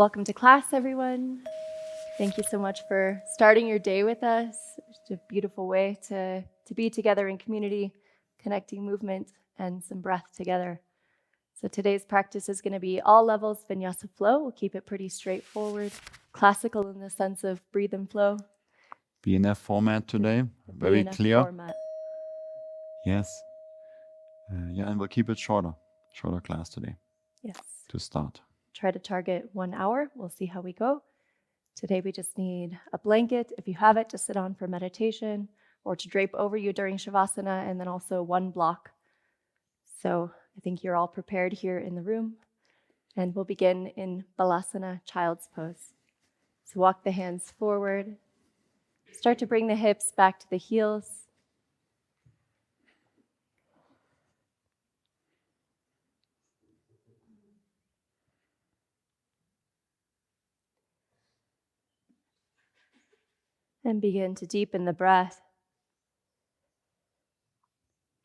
Welcome to class, everyone. Thank you so much for starting your day with us. It's a beautiful way to be together in community, connecting movement and some breath together. So today's practice is going to be all levels vinyasa flow. We'll keep it pretty straightforward, classical in the sense of breathe and flow. BNF format today, very BNF clear. Format. Yes. And we'll keep it shorter class today. Yes. To start. Try to target 1 hour. We'll see how we go. Today we just need a blanket, if you have it, to sit on for meditation or to drape over you during Shavasana, and then also one block. So I think you're all prepared here in the room. And we'll begin in Balasana, child's pose. So walk the hands forward. Start to bring the hips back to the heels. And begin to deepen the breath.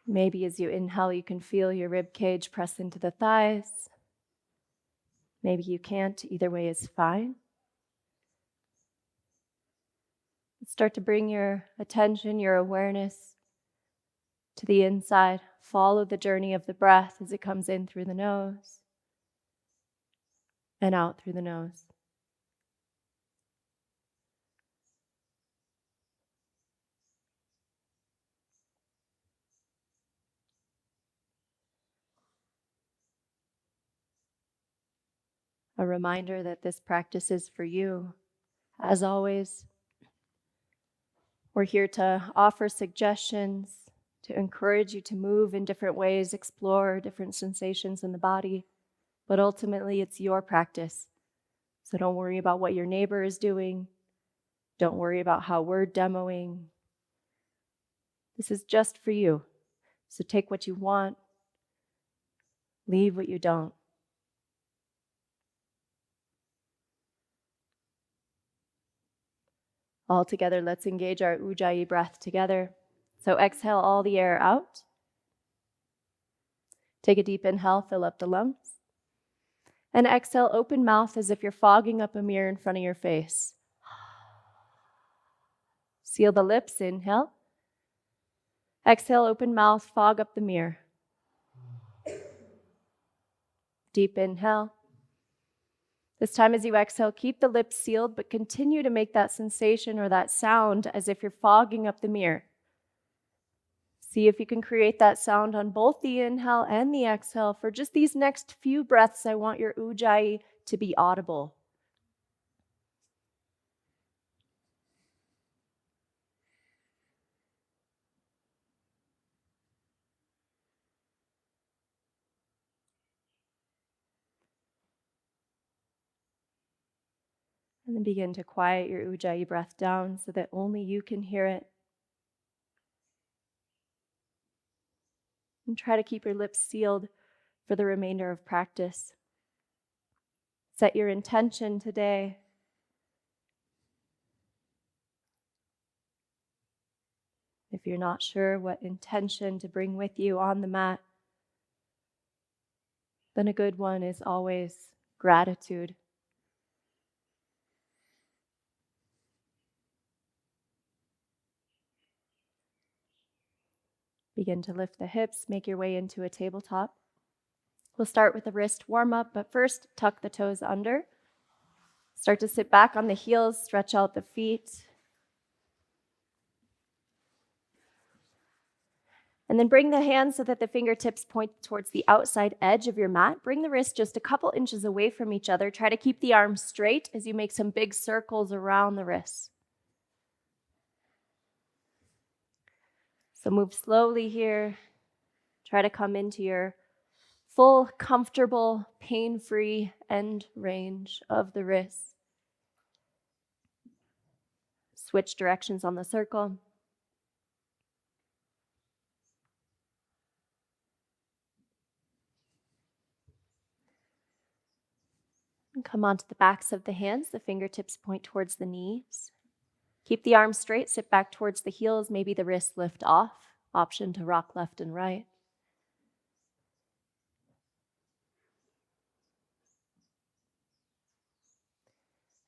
Maybe as you inhale, you can feel your rib cage press into the thighs. Maybe you can't. Either way is fine. Start to bring your attention, your awareness to the inside. Follow the journey of the breath as it comes in through the nose and out through the nose. A reminder that this practice is for you. As always, we're here to offer suggestions, to encourage you to move in different ways, explore different sensations in the body, but ultimately it's your practice. So don't worry about what your neighbor is doing. Don't worry about how we're demoing. This is just for you. So take what you want, leave what you don't. All together, let's engage our Ujjayi breath together. So exhale all the air out. Take a deep inhale, fill up the lungs. And exhale, open mouth as if you're fogging up a mirror in front of your face. Seal the lips, inhale. Exhale, open mouth, fog up the mirror. Deep inhale. This time as you exhale, keep the lips sealed, but continue to make that sensation or that sound as if you're fogging up the mirror. See if you can create that sound on both the inhale and the exhale. For just these next few breaths, I want your Ujjayi to be audible. And then begin to quiet your Ujjayi breath down so that only you can hear it. And try to keep your lips sealed for the remainder of practice. Set your intention today. If you're not sure what intention to bring with you on the mat, then a good one is always gratitude. Begin to lift the hips, make your way into a tabletop. We'll start with a wrist warm-up, but first tuck the toes under. Start to sit back on the heels, stretch out the feet. And then bring the hands so that the fingertips point towards the outside edge of your mat. Bring the wrists just a couple inches away from each other. Try to keep the arms straight as you make some big circles around the wrists. So move slowly here. Try to come into your full, comfortable, pain-free end range of the wrists. Switch directions on the circle. And come onto the backs of the hands. The fingertips point towards the knees. Keep the arms straight, sit back towards the heels, maybe the wrists lift off. Option to rock left and right.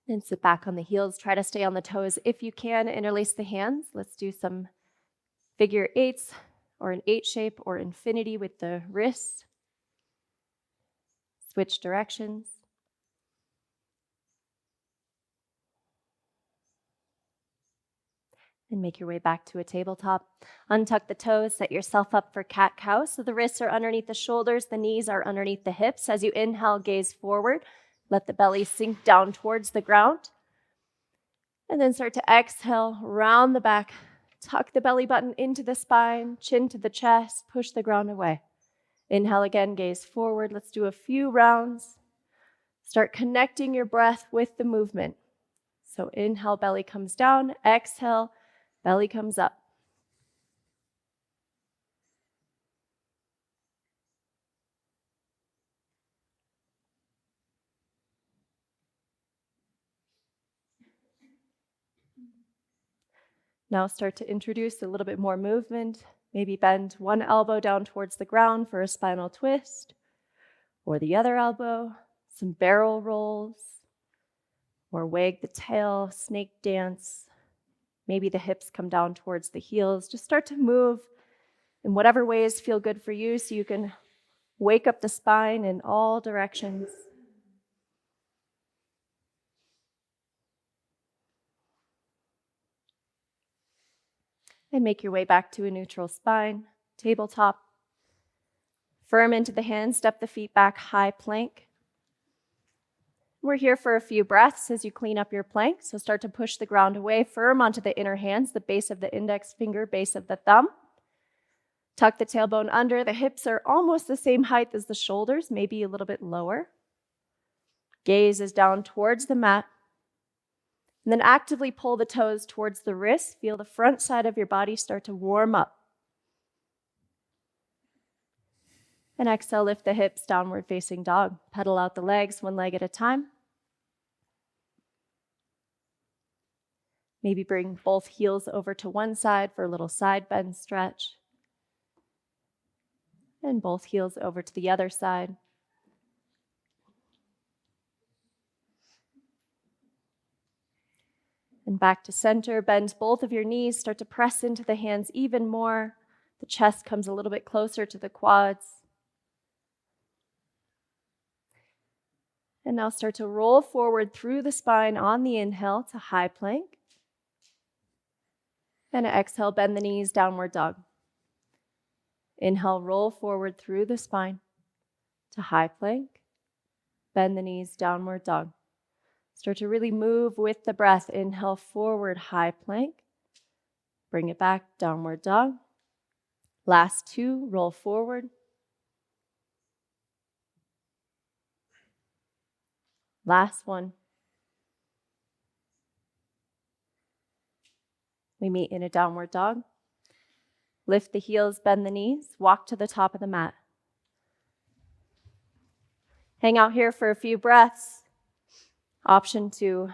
Then sit back on the heels. Try to stay on the toes. If you can, interlace the hands. Let's do some figure eights or an 8 shape or infinity with the wrists. Switch directions. And make your way back to a tabletop. Untuck the toes, set yourself up for cat-cow. So the wrists are underneath the shoulders, the knees are underneath the hips. As you inhale, gaze forward. Let the belly sink down towards the ground. And then start to exhale, round the back. Tuck the belly button into the spine, chin to the chest, push the ground away. Inhale again, gaze forward. Let's do a few rounds. Start connecting your breath with the movement. So inhale, belly comes down. Exhale, belly comes up. Now start to introduce a little bit more movement. Maybe bend one elbow down towards the ground for a spinal twist, or the other elbow, some barrel rolls, or wag the tail, snake dance. Maybe the hips come down towards the heels. Just start to move in whatever ways feel good for you so you can wake up the spine in all directions. And make your way back to a neutral spine, tabletop. Firm into the hands, step the feet back, high plank. We're here for a few breaths as you clean up your plank. So start to push the ground away, firm onto the inner hands, the base of the index finger, base of the thumb. Tuck the tailbone under. The hips are almost the same height as the shoulders, maybe a little bit lower. Gaze is down towards the mat. And then actively pull the toes towards the wrists. Feel the front side of your body start to warm up. And exhale, lift the hips, downward facing dog. Pedal out the legs, one leg at a time. Maybe bring both heels over to one side for a little side bend stretch. And both heels over to the other side. And back to center. Bend both of your knees. Start to press into the hands even more. The chest comes a little bit closer to the quads. And now start to roll forward through the spine on the inhale to high plank. And exhale, bend the knees, downward dog. Inhale, roll forward through the spine to high plank. Bend the knees, downward dog. Start to really move with the breath. Inhale, forward, high plank. Bring it back, downward dog. Last two, roll forward. Last one. We meet in a downward dog. Lift the heels, bend the knees, walk to the top of the mat. Hang out here for a few breaths. Option to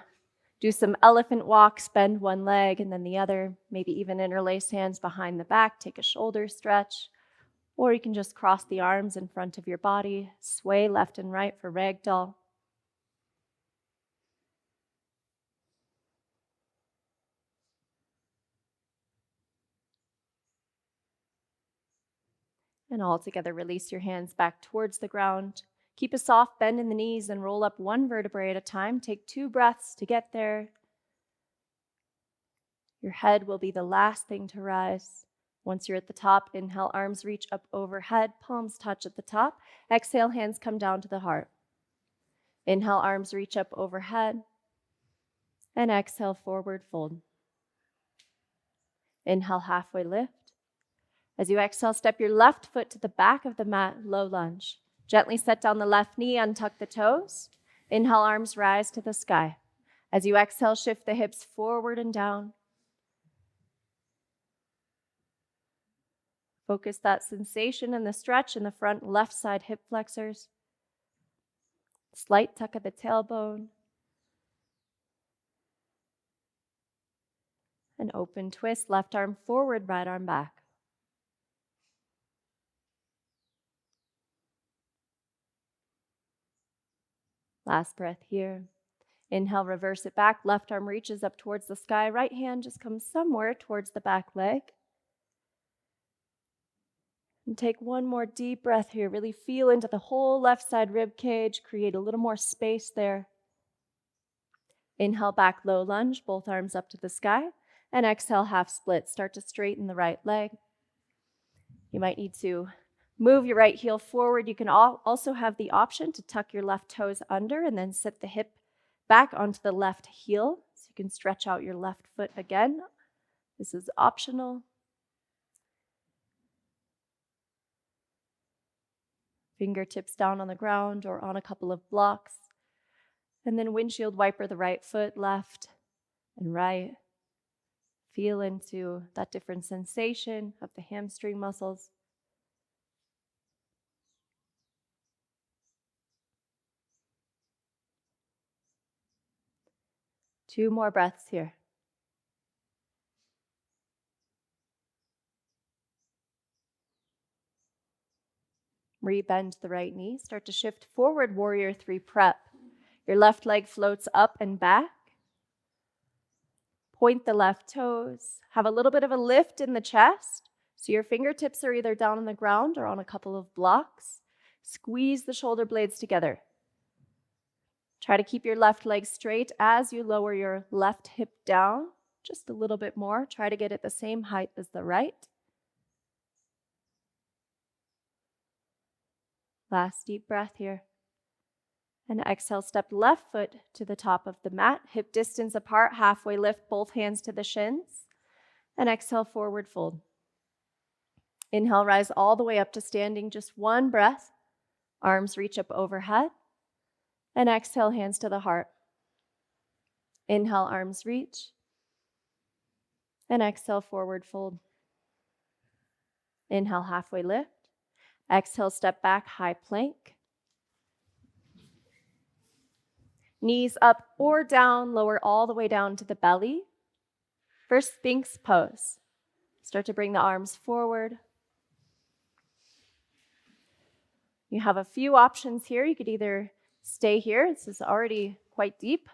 do some elephant walks, bend one leg and then the other, maybe even interlace hands behind the back, take a shoulder stretch, or you can just cross the arms in front of your body, sway left and right for ragdoll. And all together, release your hands back towards the ground. Keep a soft bend in the knees and roll up one vertebrae at a time. Take 2 breaths to get there. Your head will be the last thing to rise. Once you're at the top, inhale, arms reach up overhead, palms touch at the top. Exhale, hands come down to the heart. Inhale, arms reach up overhead. And exhale, forward fold. Inhale, halfway lift. As you exhale, step your left foot to the back of the mat, low lunge. Gently set down the left knee, untuck the toes. Inhale, arms rise to the sky. As you exhale, shift the hips forward and down. Focus that sensation and the stretch in the front left side hip flexors. Slight tuck of the tailbone. An open twist, left arm forward, right arm back. Last breath here. Inhale, reverse it back. Left arm reaches up towards the sky. Right hand just comes somewhere towards the back leg. And take one more deep breath here. Really feel into the whole left side rib cage. Create a little more space there. Inhale, back low lunge, both arms up to the sky. And exhale, half split. Start to straighten the right leg. You might need to move your right heel forward. You can also have the option to tuck your left toes under and then sit the hip back onto the left heel. So you can stretch out your left foot again. This is optional. Fingertips down on the ground or on a couple of blocks. And then windshield wiper the right foot, left and right. Feel into that different sensation of the hamstring muscles. Two more breaths here. Rebend the right knee. Start to shift forward, warrior 3 prep. Your left leg floats up and back. Point the left toes. Have a little bit of a lift in the chest. So your fingertips are either down on the ground or on a couple of blocks. Squeeze the shoulder blades together. Try to keep your left leg straight as you lower your left hip down. Just a little bit more. Try to get it the same height as the right. Last deep breath here. And exhale, step left foot to the top of the mat, hip distance apart, halfway lift both hands to the shins. And exhale, forward fold. Inhale, rise all the way up to standing, just one breath. Arms reach up overhead. And exhale, hands to the heart. Inhale, arms reach. And exhale, forward fold. Inhale, halfway lift. Exhale, step back, high plank. Knees up or down, lower all the way down to the belly. First, Sphinx pose. Start to bring the arms forward. You have a few options here. You could either stay here. This is already quite deep.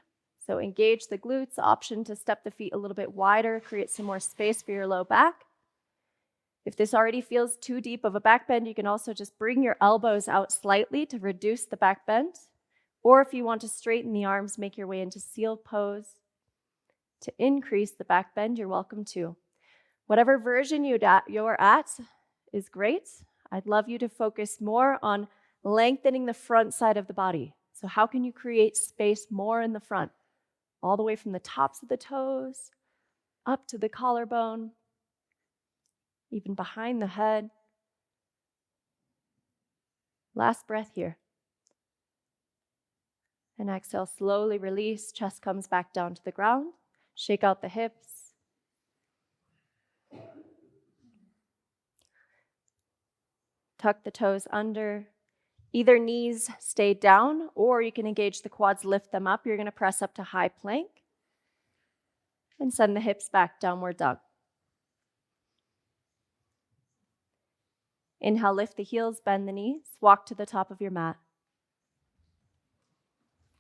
So engage the glutes. Option to step the feet a little bit wider, create some more space for your low back. If this already feels too deep of a back bend, you can also just bring your elbows out slightly to reduce the back bend. Or if you want to straighten the arms, make your way into seal pose. To increase the back bend, you're welcome to. Whatever version you're at is great. I'd love you to focus more on lengthening the front side of the body. So how can you create space more in the front? All the way from the tops of the toes, up to the collarbone, even behind the head. Last breath here. And exhale, slowly release. Chest comes back down to the ground. Shake out the hips. Tuck the toes under. Either knees stay down, or you can engage the quads, lift them up. You're going to press up to high plank. And send the hips back, downward dog. Inhale, lift the heels, bend the knees. Walk to the top of your mat.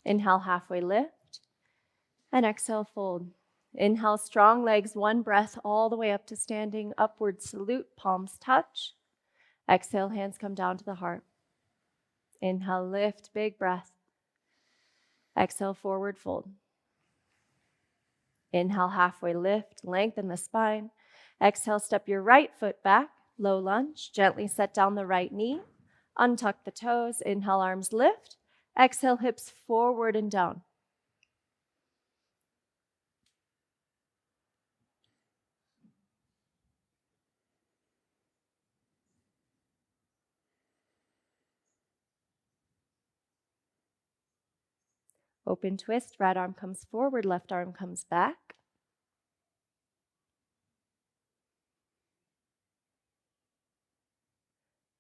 Inhale, halfway lift. And exhale, fold. Inhale, strong legs, one breath all the way up to standing. Upward salute, palms touch. Exhale, hands come down to the heart. Inhale, lift, big breath. Exhale, forward fold. Inhale, halfway lift, lengthen the spine. Exhale, step your right foot back, low lunge. Gently set down the right knee. Untuck the toes. Inhale, arms lift. Exhale, hips forward and down. Open twist, right arm comes forward, left arm comes back.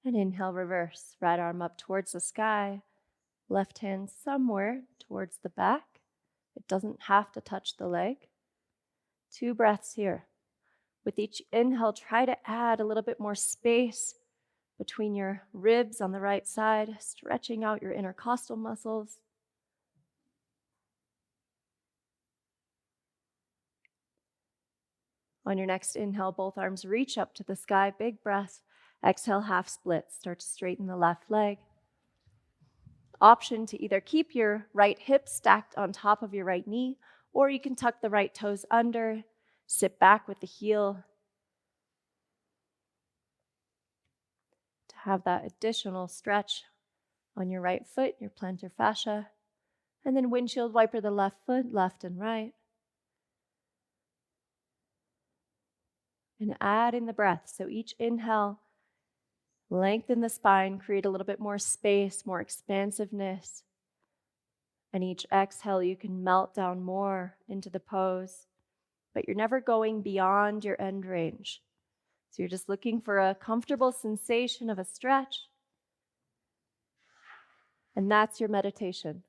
And inhale, reverse. Right arm up towards the sky, left hand somewhere towards the back. It doesn't have to touch the leg. 2 breaths here. With each inhale, try to add a little bit more space between your ribs on the right side, stretching out your intercostal muscles. On your next inhale, both arms reach up to the sky, big breath. Exhale, half split. Start to straighten the left leg. Option to either keep your right hip stacked on top of your right knee, or you can tuck the right toes under, sit back with the heel to have that additional stretch on your right foot, your plantar fascia, and then windshield wiper the left foot, left and right. And add in the breath. So each inhale, lengthen the spine, create a little bit more space, more expansiveness. And each exhale, you can melt down more into the pose, but you're never going beyond your end range. So you're just looking for a comfortable sensation of a stretch. And that's your meditation.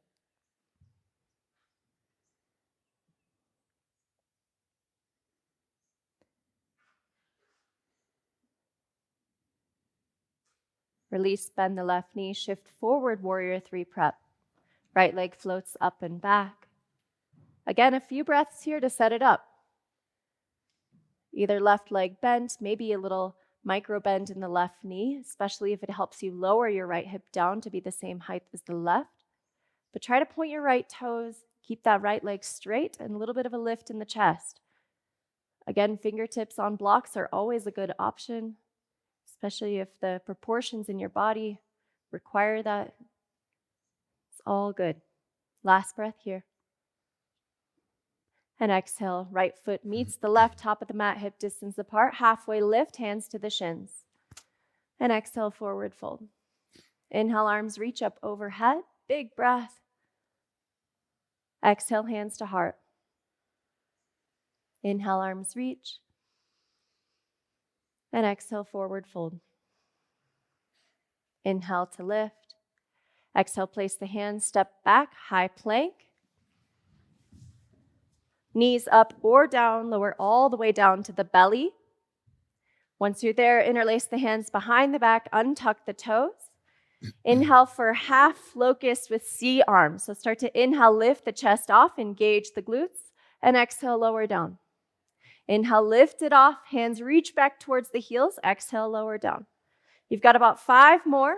Release, bend the left knee, shift forward, warrior three prep. Right leg floats up and back. Again, a few breaths here to set it up. Either left leg bent, maybe a little micro bend in the left knee, especially if it helps you lower your right hip down to be the same height as the left. But try to point your right toes, keep that right leg straight, and a little bit of a lift in the chest. Again, fingertips on blocks are always a good option, especially if the proportions in your body require that. It's all good. Last breath here. And exhale, right foot meets the left, top of the mat, hip distance apart. Halfway lift, hands to the shins. And exhale, forward fold. Inhale, arms reach up overhead. Big breath. Exhale, hands to heart. Inhale, arms reach. And exhale, forward fold. Inhale to lift. Exhale, place the hands, step back, high plank. Knees up or down, lower all the way down to the belly. Once you're there, interlace the hands behind the back, untuck the toes. Inhale for half locust with C arms. So start to inhale, lift the chest off, engage the glutes, and exhale, lower down. Inhale, lift it off, hands reach back towards the heels, exhale, lower down. You've got about 5 more.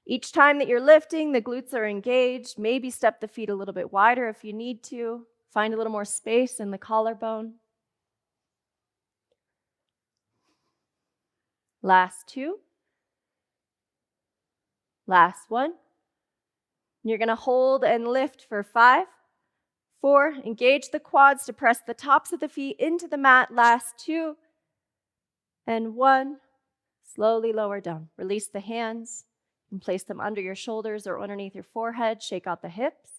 Each time that you're lifting, the glutes are engaged. Maybe step the feet a little bit wider if you need to. Find a little more space in the collarbone. Last 2. Last 1. You're going to hold and lift for 5, 4. Engage the quads to press the tops of the feet into the mat. Last 2. And 1. Slowly lower down. Release the hands and place them under your shoulders or underneath your forehead. Shake out the hips.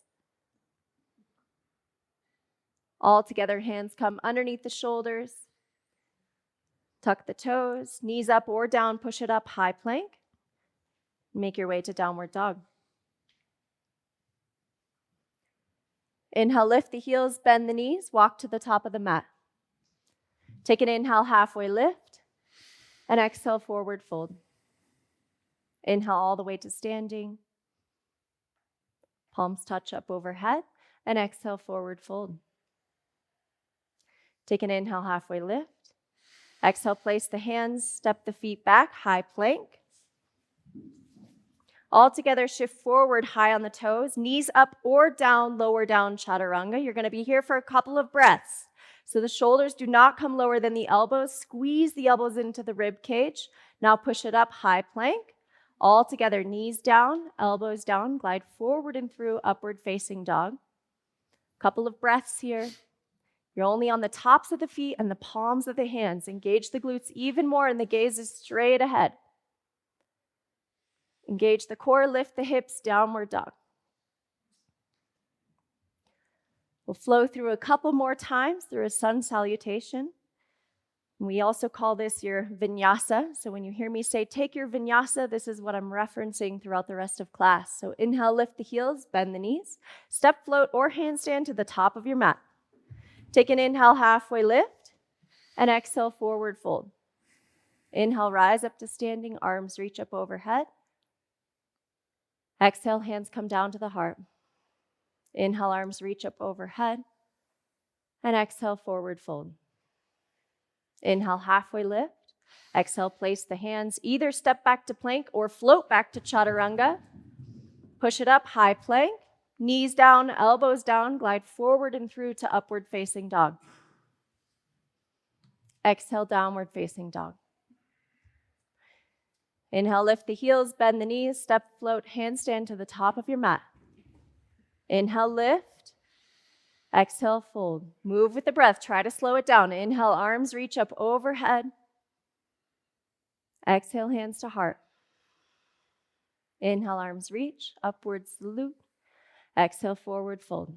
All together, hands come underneath the shoulders. Tuck the toes, knees up or down, push it up, high plank. Make your way to downward dog. Inhale, lift the heels, bend the knees, walk to the top of the mat. Take an inhale, halfway lift, and exhale, forward fold. Inhale all the way to standing. Palms touch up overhead, and exhale, forward fold. Take an inhale, halfway lift. Exhale, place the hands, step the feet back, high plank. All together, shift forward, high on the toes, knees up or down, lower down, chaturanga. You're going to be here for a couple of breaths. So the shoulders do not come lower than the elbows. Squeeze the elbows into the rib cage. Now push it up, high plank. All together, knees down, elbows down, glide forward and through, upward facing dog. Couple of breaths here. You're only on the tops of the feet and the palms of the hands. Engage the glutes even more, and the gaze is straight ahead. Engage the core, lift the hips, downward dog. We'll flow through a couple more times through a sun salutation. We also call this your vinyasa. So when you hear me say, take your vinyasa, this is what I'm referencing throughout the rest of class. So inhale, lift the heels, bend the knees, step, float, or handstand to the top of your mat. Take an inhale, halfway lift, and exhale, forward fold. Inhale, rise up to standing, arms reach up overhead. Exhale, hands come down to the heart. Inhale, arms reach up overhead. And exhale, forward fold. Inhale, halfway lift. Exhale, place the hands, either step back to plank or float back to chaturanga. Push it up, high plank. Knees down, elbows down, glide forward and through to upward facing dog. Exhale, downward facing dog. Inhale, lift the heels, bend the knees, step, float, handstand to the top of your mat. Inhale, lift. Exhale, fold. Move with the breath. Try to slow it down. Inhale, arms reach up overhead. Exhale, hands to heart. Inhale, arms reach, upward salute. Exhale, forward fold.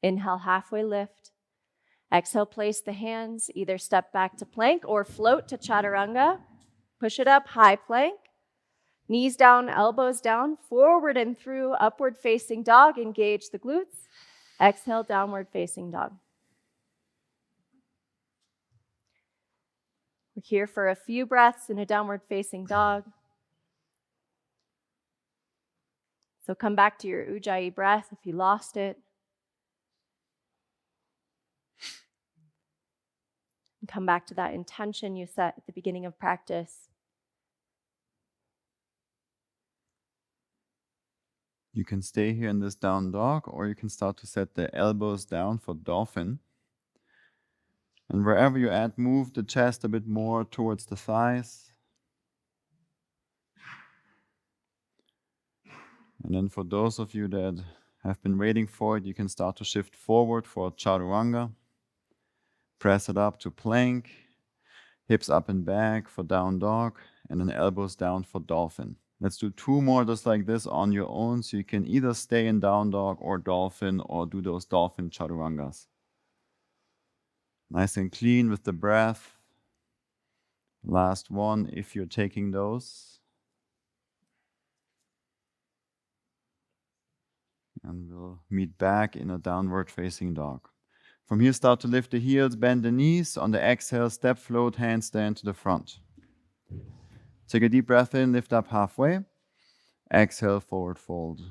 Inhale, halfway lift. Exhale, place the hands, either step back to plank or float to chaturanga. Push it up, high plank. Knees down, elbows down, forward and through, upward facing dog. Engage the glutes. Exhale, downward facing dog. We're here for a few breaths in a downward facing dog. So come back to your Ujjayi breath if you lost it. And come back to that intention you set at the beginning of practice. You can stay here in this down dog, or you can start to set the elbows down for dolphin. And wherever you're at, move the chest a bit more towards the thighs. And then for those of you that have been waiting for it, you can start to shift forward for chaturanga. Press it up to plank. Hips up and back for down dog. And then elbows down for dolphin. Let's do 2 more just like this on your own, so you can either stay in down dog or dolphin, or do those dolphin chaturangas. Nice and clean with the breath. Last one, if you're taking those. And we'll meet back in a downward facing dog. From here, start to lift the heels, bend the knees. On the exhale, step, float, handstand to the front. Take a deep breath in, lift up halfway. Exhale, forward fold.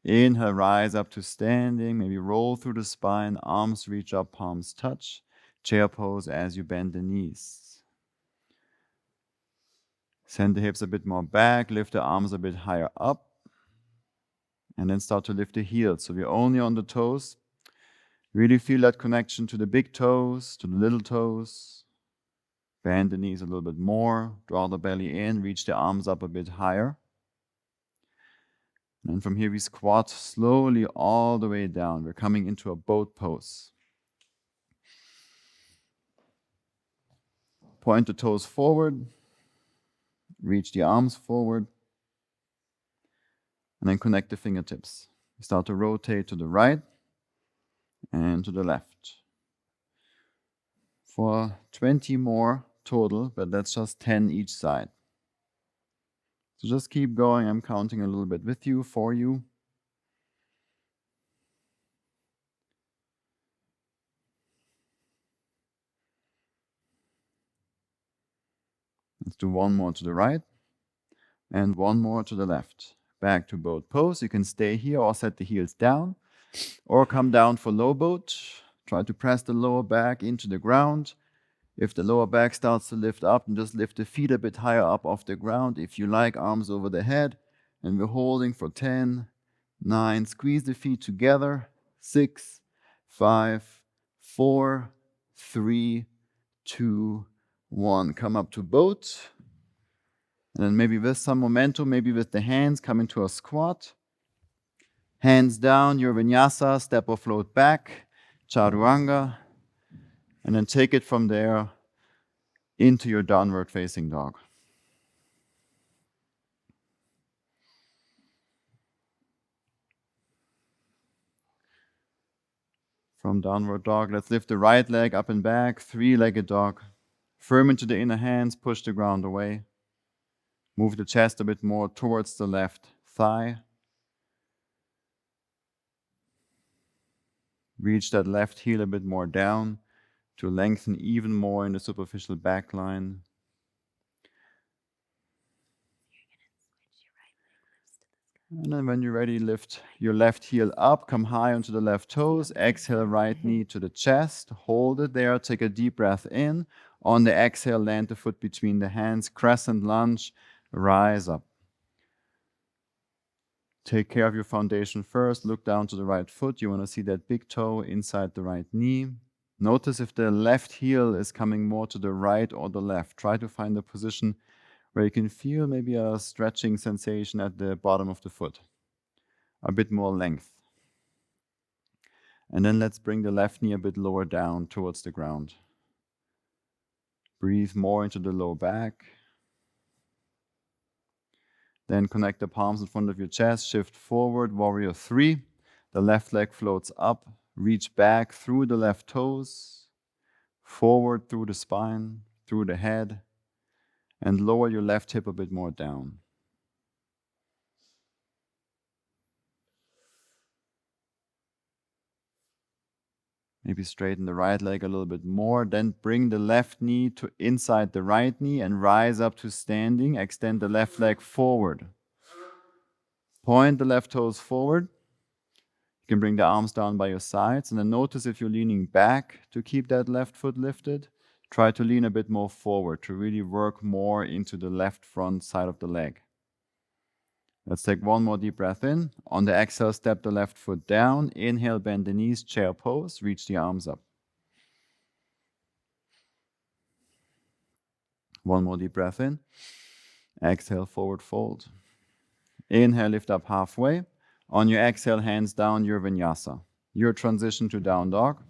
Inhale, rise up to standing. Maybe roll through the spine, arms reach up, palms touch. Chair pose as you bend the knees. Send the hips a bit more back, lift the arms a bit higher up. And then start to lift the heels. So we're only on the toes. Really feel that connection to the big toes, to the little toes. Bend the knees a little bit more. Draw the belly in, reach the arms up a bit higher. And from here we squat slowly all the way down. We're coming into a boat pose. Point the toes forward. Reach the arms forward. And then connect the fingertips. Start to rotate to the right and to the left. For 20 more total, but that's just 10 each side. So just keep going. I'm counting a little bit with you, for you. Let's do 1 more to the right and 1 more to the left. Back to boat pose. You can stay here or set the heels down or come down for low boat. Try to press the lower back into the ground. If the lower back starts to lift up, then just lift the feet a bit higher up off the ground. If you like, arms over the head. And we're holding for 10, 9. Squeeze the feet together. 6, 5, 4, 3, 2, 1. Come up to boat. And then maybe with some momentum, maybe with the hands, come into a squat. Hands down, your vinyasa, step or float back, chaturanga. And then take it from there into your downward facing dog. From downward dog, let's lift the right leg up and back, 3-legged dog. Firm into the inner hands, push the ground away. Move the chest a bit more towards the left thigh. Reach that left heel a bit more down to lengthen even more in the superficial back line. And then when you're ready, lift your left heel up, come high onto the left toes. Exhale, right knee to the chest. Hold it there. Take a deep breath in. On the exhale, land the foot between the hands. Crescent lunge. Rise up. Take care of your foundation first. Look down to the right foot. You want to see that big toe inside the right knee. Notice if the left heel is coming more to the right or the left. Try to find a position where you can feel maybe a stretching sensation at the bottom of the foot. A bit more length. And then let's bring the left knee a bit lower down towards the ground. Breathe more into the low back. Then connect the palms in front of your chest. Shift forward, warrior 3. The left leg floats up. Reach back through the left toes. Forward through the spine, through the head. And lower your left hip a bit more down. Maybe straighten the right leg a little bit more. Then bring the left knee to inside the right knee and rise up to standing. Extend the left leg forward. Point the left toes forward. You can bring the arms down by your sides. And then notice if you're leaning back to keep that left foot lifted. Try to lean a bit more forward to really work more into the left front side of the leg. Let's take one more deep breath in. On the exhale, step the left foot down. Inhale, bend the knees, chair pose. Reach the arms up. One more deep breath in. Exhale, forward fold. Inhale, lift up halfway. On your exhale, hands down, your vinyasa. Your transition to down dog.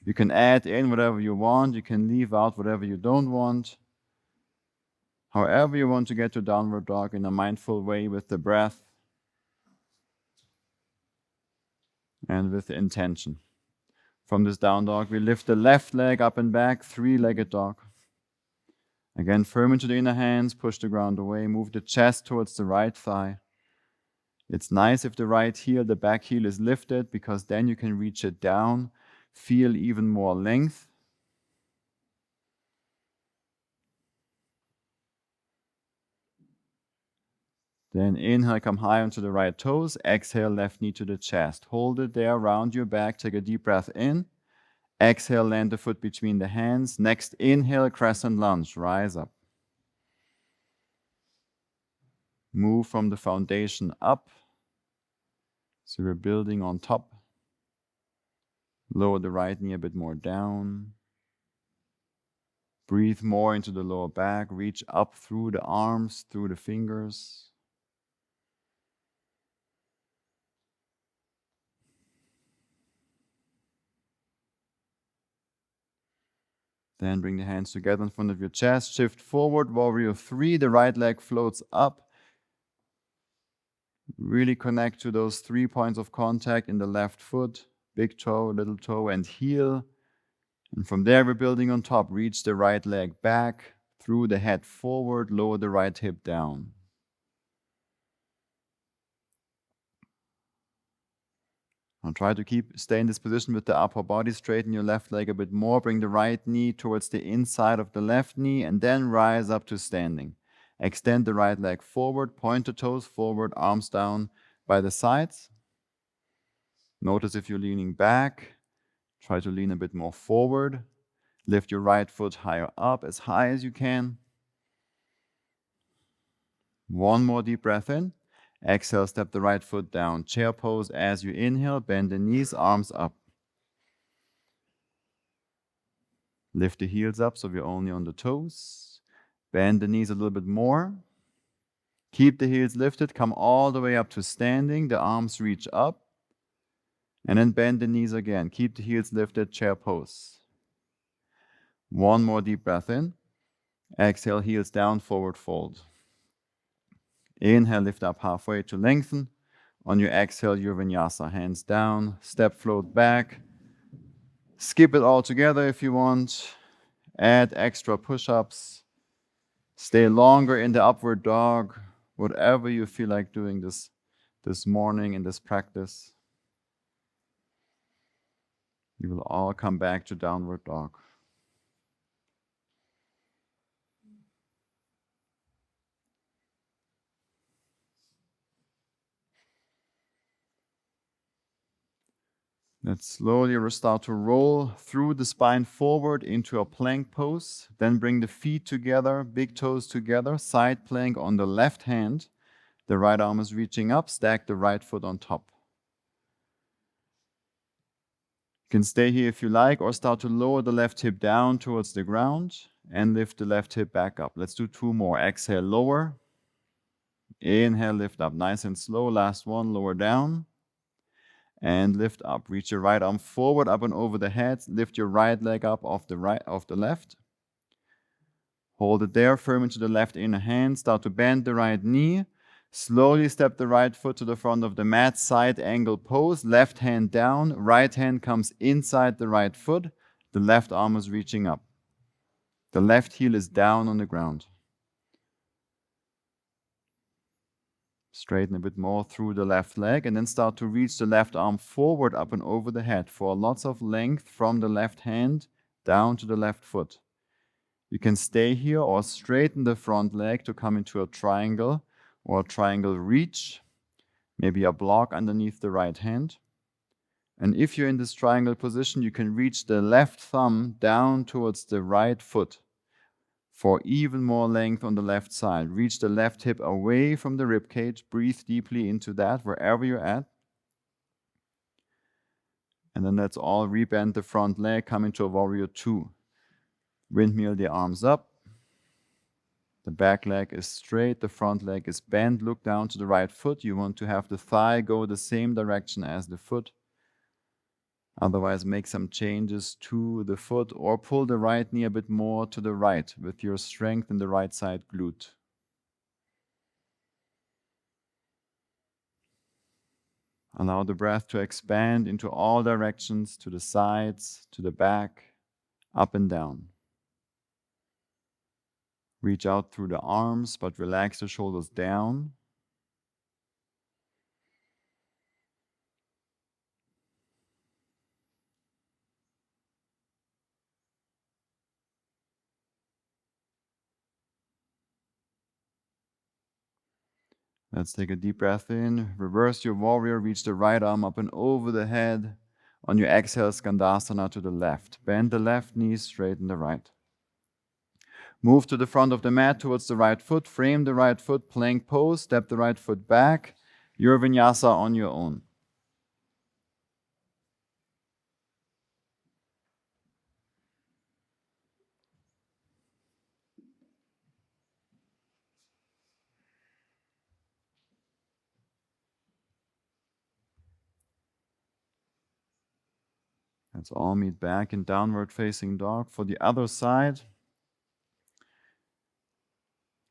You can add in whatever you want. You can leave out whatever you don't want. However you want to get to downward dog in a mindful way with the breath and with the intention. From this down dog, we lift the left leg up and back, three-legged dog. Again, firm into the inner hands, push the ground away, move the chest towards the right thigh. It's nice if the right heel, the back heel is lifted, because then you can reach it down, feel even more length. Then inhale, come high onto the right toes. Exhale, left knee to the chest. Hold it there, round your back. Take a deep breath in. Exhale, land the foot between the hands. Next inhale, crescent lunge. Rise up. Move from the foundation up. So we're building on top. Lower the right knee a bit more down. Breathe more into the lower back. Reach up through the arms, through the fingers. Then bring the hands together in front of your chest. Shift forward, warrior 3. The right leg floats up. Really connect to those 3 points of contact in the left foot. Big toe, little toe, and heel. And from there, we're building on top. Reach the right leg back, through the head forward, lower the right hip down. Now try to stay in this position with the upper body. Straighten your left leg a bit more. Bring the right knee towards the inside of the left knee, and then rise up to standing. Extend the right leg forward, point the toes forward, arms down by the sides. Notice if you're leaning back. Try to lean a bit more forward. Lift your right foot higher up, as high as you can. One more deep breath in. Exhale, step the right foot down. Chair pose as you inhale. Bend the knees, arms up. Lift the heels up so we're only on the toes. Bend the knees a little bit more. Keep the heels lifted. Come all the way up to standing. The arms reach up. And then bend the knees again. Keep the heels lifted. Chair pose. One more deep breath in. Exhale, heels down, forward fold. Inhale, lift up halfway to lengthen. On your exhale, your vinyasa. Hands down, step float back. Skip it all together if you want. Add extra push-ups. Stay longer in the upward dog. Whatever you feel like doing this morning in this practice. You will all come back to downward dog. Let's slowly start to roll through the spine forward into a plank pose. Then bring the feet together, big toes together, side plank on the left hand. The right arm is reaching up, stack the right foot on top. You can stay here if you like, or start to lower the left hip down towards the ground and lift the left hip back up. Let's do 2 more. Exhale, lower. Inhale, lift up. Nice and slow. Last one, lower down. And lift up. Reach your right arm forward, up and over the head. Lift your right leg up off the left. Hold it there, firm into the left inner hand. Start to bend the right knee. Slowly step the right foot to the front of the mat, side angle pose. Left hand down, right hand comes inside the right foot. The left arm is reaching up. The left heel is down on the ground. Straighten a bit more through the left leg and then start to reach the left arm forward, up and over the head for lots of length from the left hand down to the left foot. You can stay here or straighten the front leg to come into a triangle or a triangle reach, maybe a block underneath the right hand. And if you're in this triangle position, you can reach the left thumb down towards the right foot for even more length on the left side. Reach the left hip away from the rib cage. Breathe deeply into that wherever you're at. And then let's all rebend the front leg, come into a warrior 2. Windmill the arms up. The back leg is straight, the front leg is bent. Look down to the right foot. You want to have the thigh go the same direction as the foot. Otherwise, make some changes to the foot or pull the right knee a bit more to the right with your strength in the right side glute. Allow the breath to expand into all directions, to the sides, to the back, up and down. Reach out through the arms, but relax the shoulders down. Let's take a deep breath in. Reverse your warrior. Reach the right arm up and over the head. On your exhale, Skandasana to the left. Bend the left knee, straighten the right. Move to the front of the mat towards the right foot. Frame the right foot, plank pose. Step the right foot back. Your vinyasa on your own. Let's all meet back in downward facing dog. For the other side,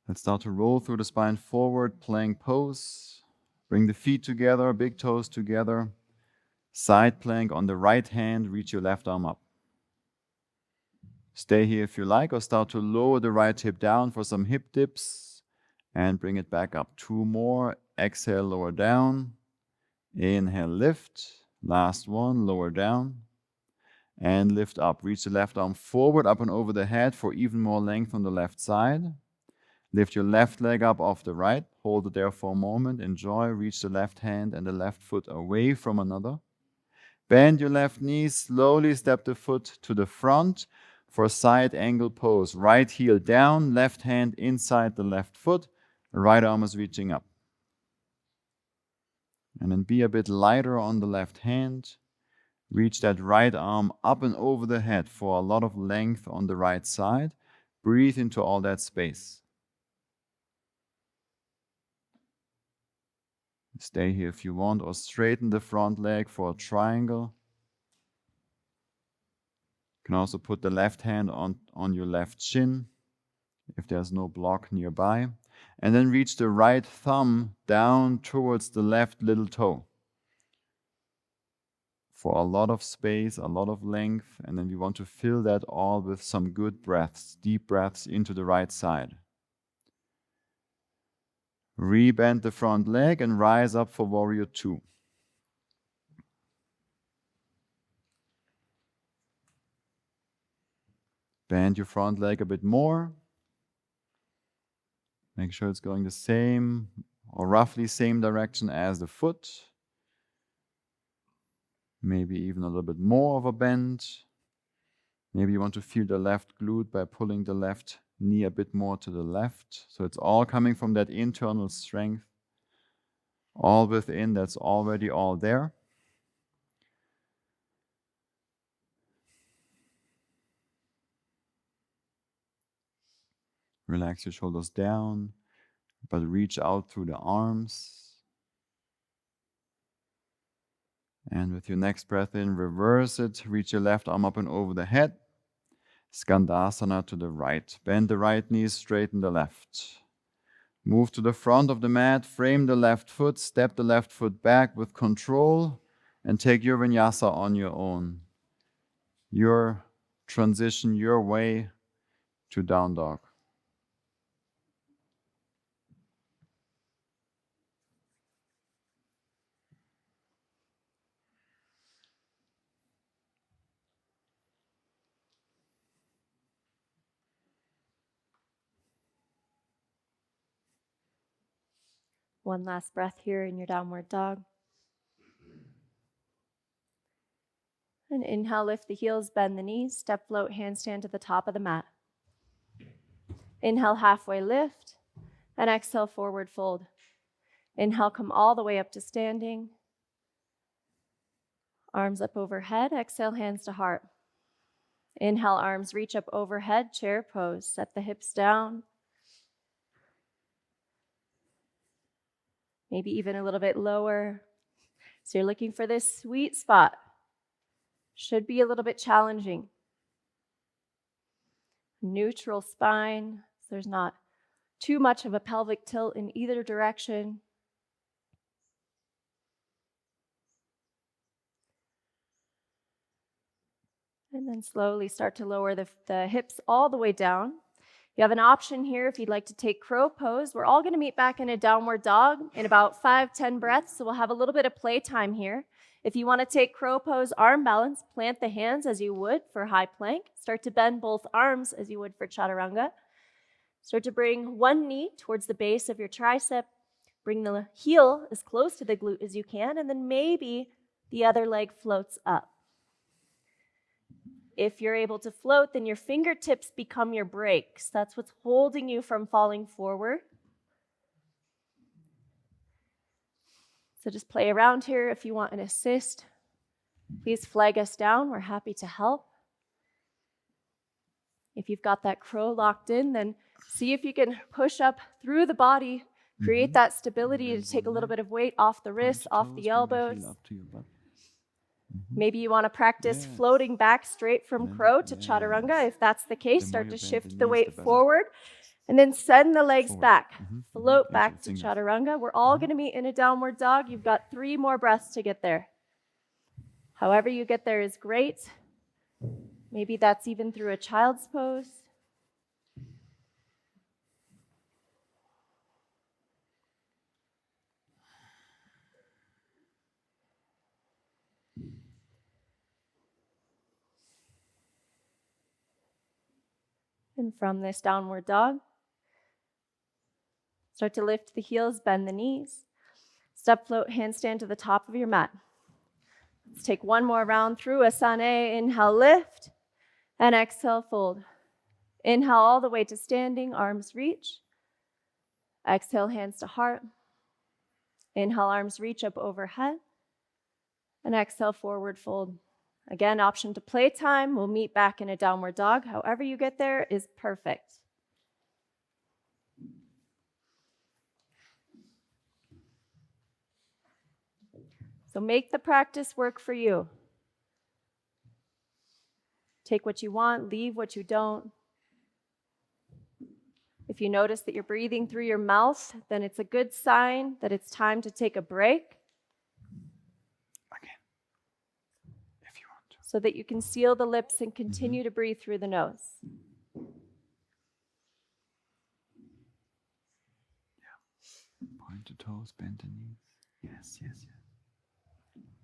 let's start to roll through the spine forward, plank pose. Bring the feet together, big toes together. Side plank on the right hand, reach your left arm up. Stay here if you like, or start to lower the right hip down for some hip dips and bring it back up. 2 more. Exhale, lower down. Inhale, lift. Last one, lower down. And lift up. Reach the left arm forward, up and over the head for even more length on the left side. Lift your left leg up off the right. Hold it there for a moment. Enjoy. Reach the left hand and the left foot away from another. Bend your left knee. Slowly step the foot to the front for side angle pose. Right heel down, left hand inside the left foot. Right arm is reaching up. And then be a bit lighter on the left hand. Reach that right arm up and over the head for a lot of length on the right side. Breathe into all that space. Stay here if you want, or straighten the front leg for a triangle. You can also put the left hand on your left shin if there's no block nearby. And then reach the right thumb down towards the left little toe. For a lot of space, a lot of length, and then we want to fill that all with some good breaths, deep breaths into the right side. Rebend the front leg and rise up for warrior 2. Bend your front leg a bit more. Make sure it's going the same or roughly same direction as the foot. Maybe even a little bit more of a bend. Maybe you want to feel the left glute by pulling the left knee a bit more to the left. So it's all coming from that internal strength. All within, that's already all there. Relax your shoulders down, but reach out through the arms. And with your next breath in, reverse it. Reach your left arm up and over the head. Skandasana to the right. Bend the right knee, straighten the left. Move to the front of the mat, frame the left foot, step the left foot back with control, and take your vinyasa on your own. Your transition, your way to down dog. One last breath here in your downward dog. And inhale, lift the heels, bend the knees, step, float, handstand to the top of the mat. Inhale, halfway lift, and exhale, forward fold. Inhale, come all the way up to standing. Arms up overhead, exhale, hands to heart. Inhale, arms reach up overhead, chair pose. Set the hips down. Maybe even a little bit lower. So you're looking for this sweet spot. Should be a little bit challenging. Neutral spine, so there's not too much of a pelvic tilt in either direction. And then slowly start to lower the hips all the way down. You have an option here if you'd like to take crow pose. We're all going to meet back in a downward dog in about 5-10 breaths, so we'll have a little bit of playtime here. If you want to take crow pose, arm balance, plant the hands as you would for high plank. Start to bend both arms as you would for chaturanga. Start to bring one knee towards the base of your tricep. Bring the heel as close to the glute as you can, and then maybe the other leg floats up. If you're able to float, then your fingertips become your brakes. That's what's holding you from falling forward. So just play around here. If you want an assist, please flag us down. We're happy to help. If you've got that crow locked in, then see if you can push up through the body, create that stability to take a little bit of weight off the wrists, off the elbows. Maybe you want to practice floating back straight from crow to chaturanga. If that's the case, start to shift the weight forward and then send the legs back. Float back to chaturanga. We're all going to meet in a downward dog. You've got 3 more breaths to get there. However you get there is great. Maybe that's even through a child's pose. And from this downward dog, start to lift the heels, bend the knees. Step, float, handstand to the top of your mat. Let's take one more round through asana. Inhale, lift, and exhale, fold. Inhale all the way to standing, arms reach. Exhale, hands to heart. Inhale, arms reach up overhead. And exhale, forward fold. Again, option to playtime. We'll meet back in a downward dog. However you get there is perfect. So make the practice work for you. Take what you want, leave what you don't. If you notice that you're breathing through your mouth, then it's a good sign that it's time to take a break. So that you can seal the lips and continue to breathe through the nose. Yeah. Point the toes, bend the knees. Yes.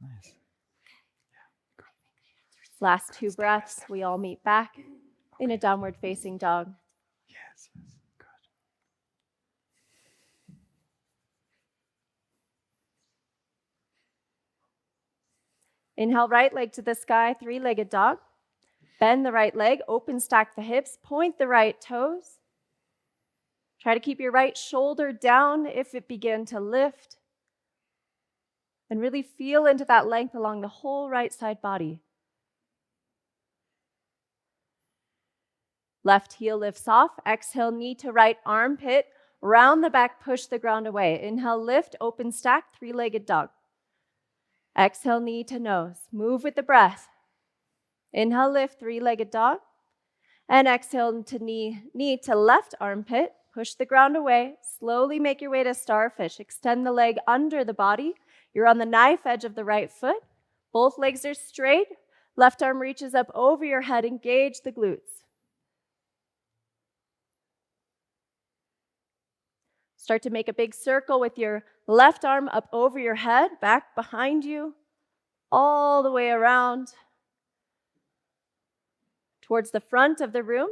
Nice. Yeah, good. Last 2 breaths, we all meet back in a downward facing dog. Yes, good. Inhale, right leg to the sky, three-legged dog. Bend the right leg, open stack the hips, point the right toes. Try to keep your right shoulder down if it began to lift. And really feel into that length along the whole right side body. Left heel lifts off. Exhale, knee to right armpit. Round the back, push the ground away. Inhale, lift, open stack, three-legged dog. Exhale, knee to nose. Move with the breath. Inhale, lift, three-legged dog. And exhale to knee to left armpit. Push the ground away. Slowly make your way to starfish. Extend the leg under the body. You're on the knife edge of the right foot. Both legs are straight. Left arm reaches up over your head. Engage the glutes. Start to make a big circle with your left arm up over your head, back behind you, all the way around towards the front of the room.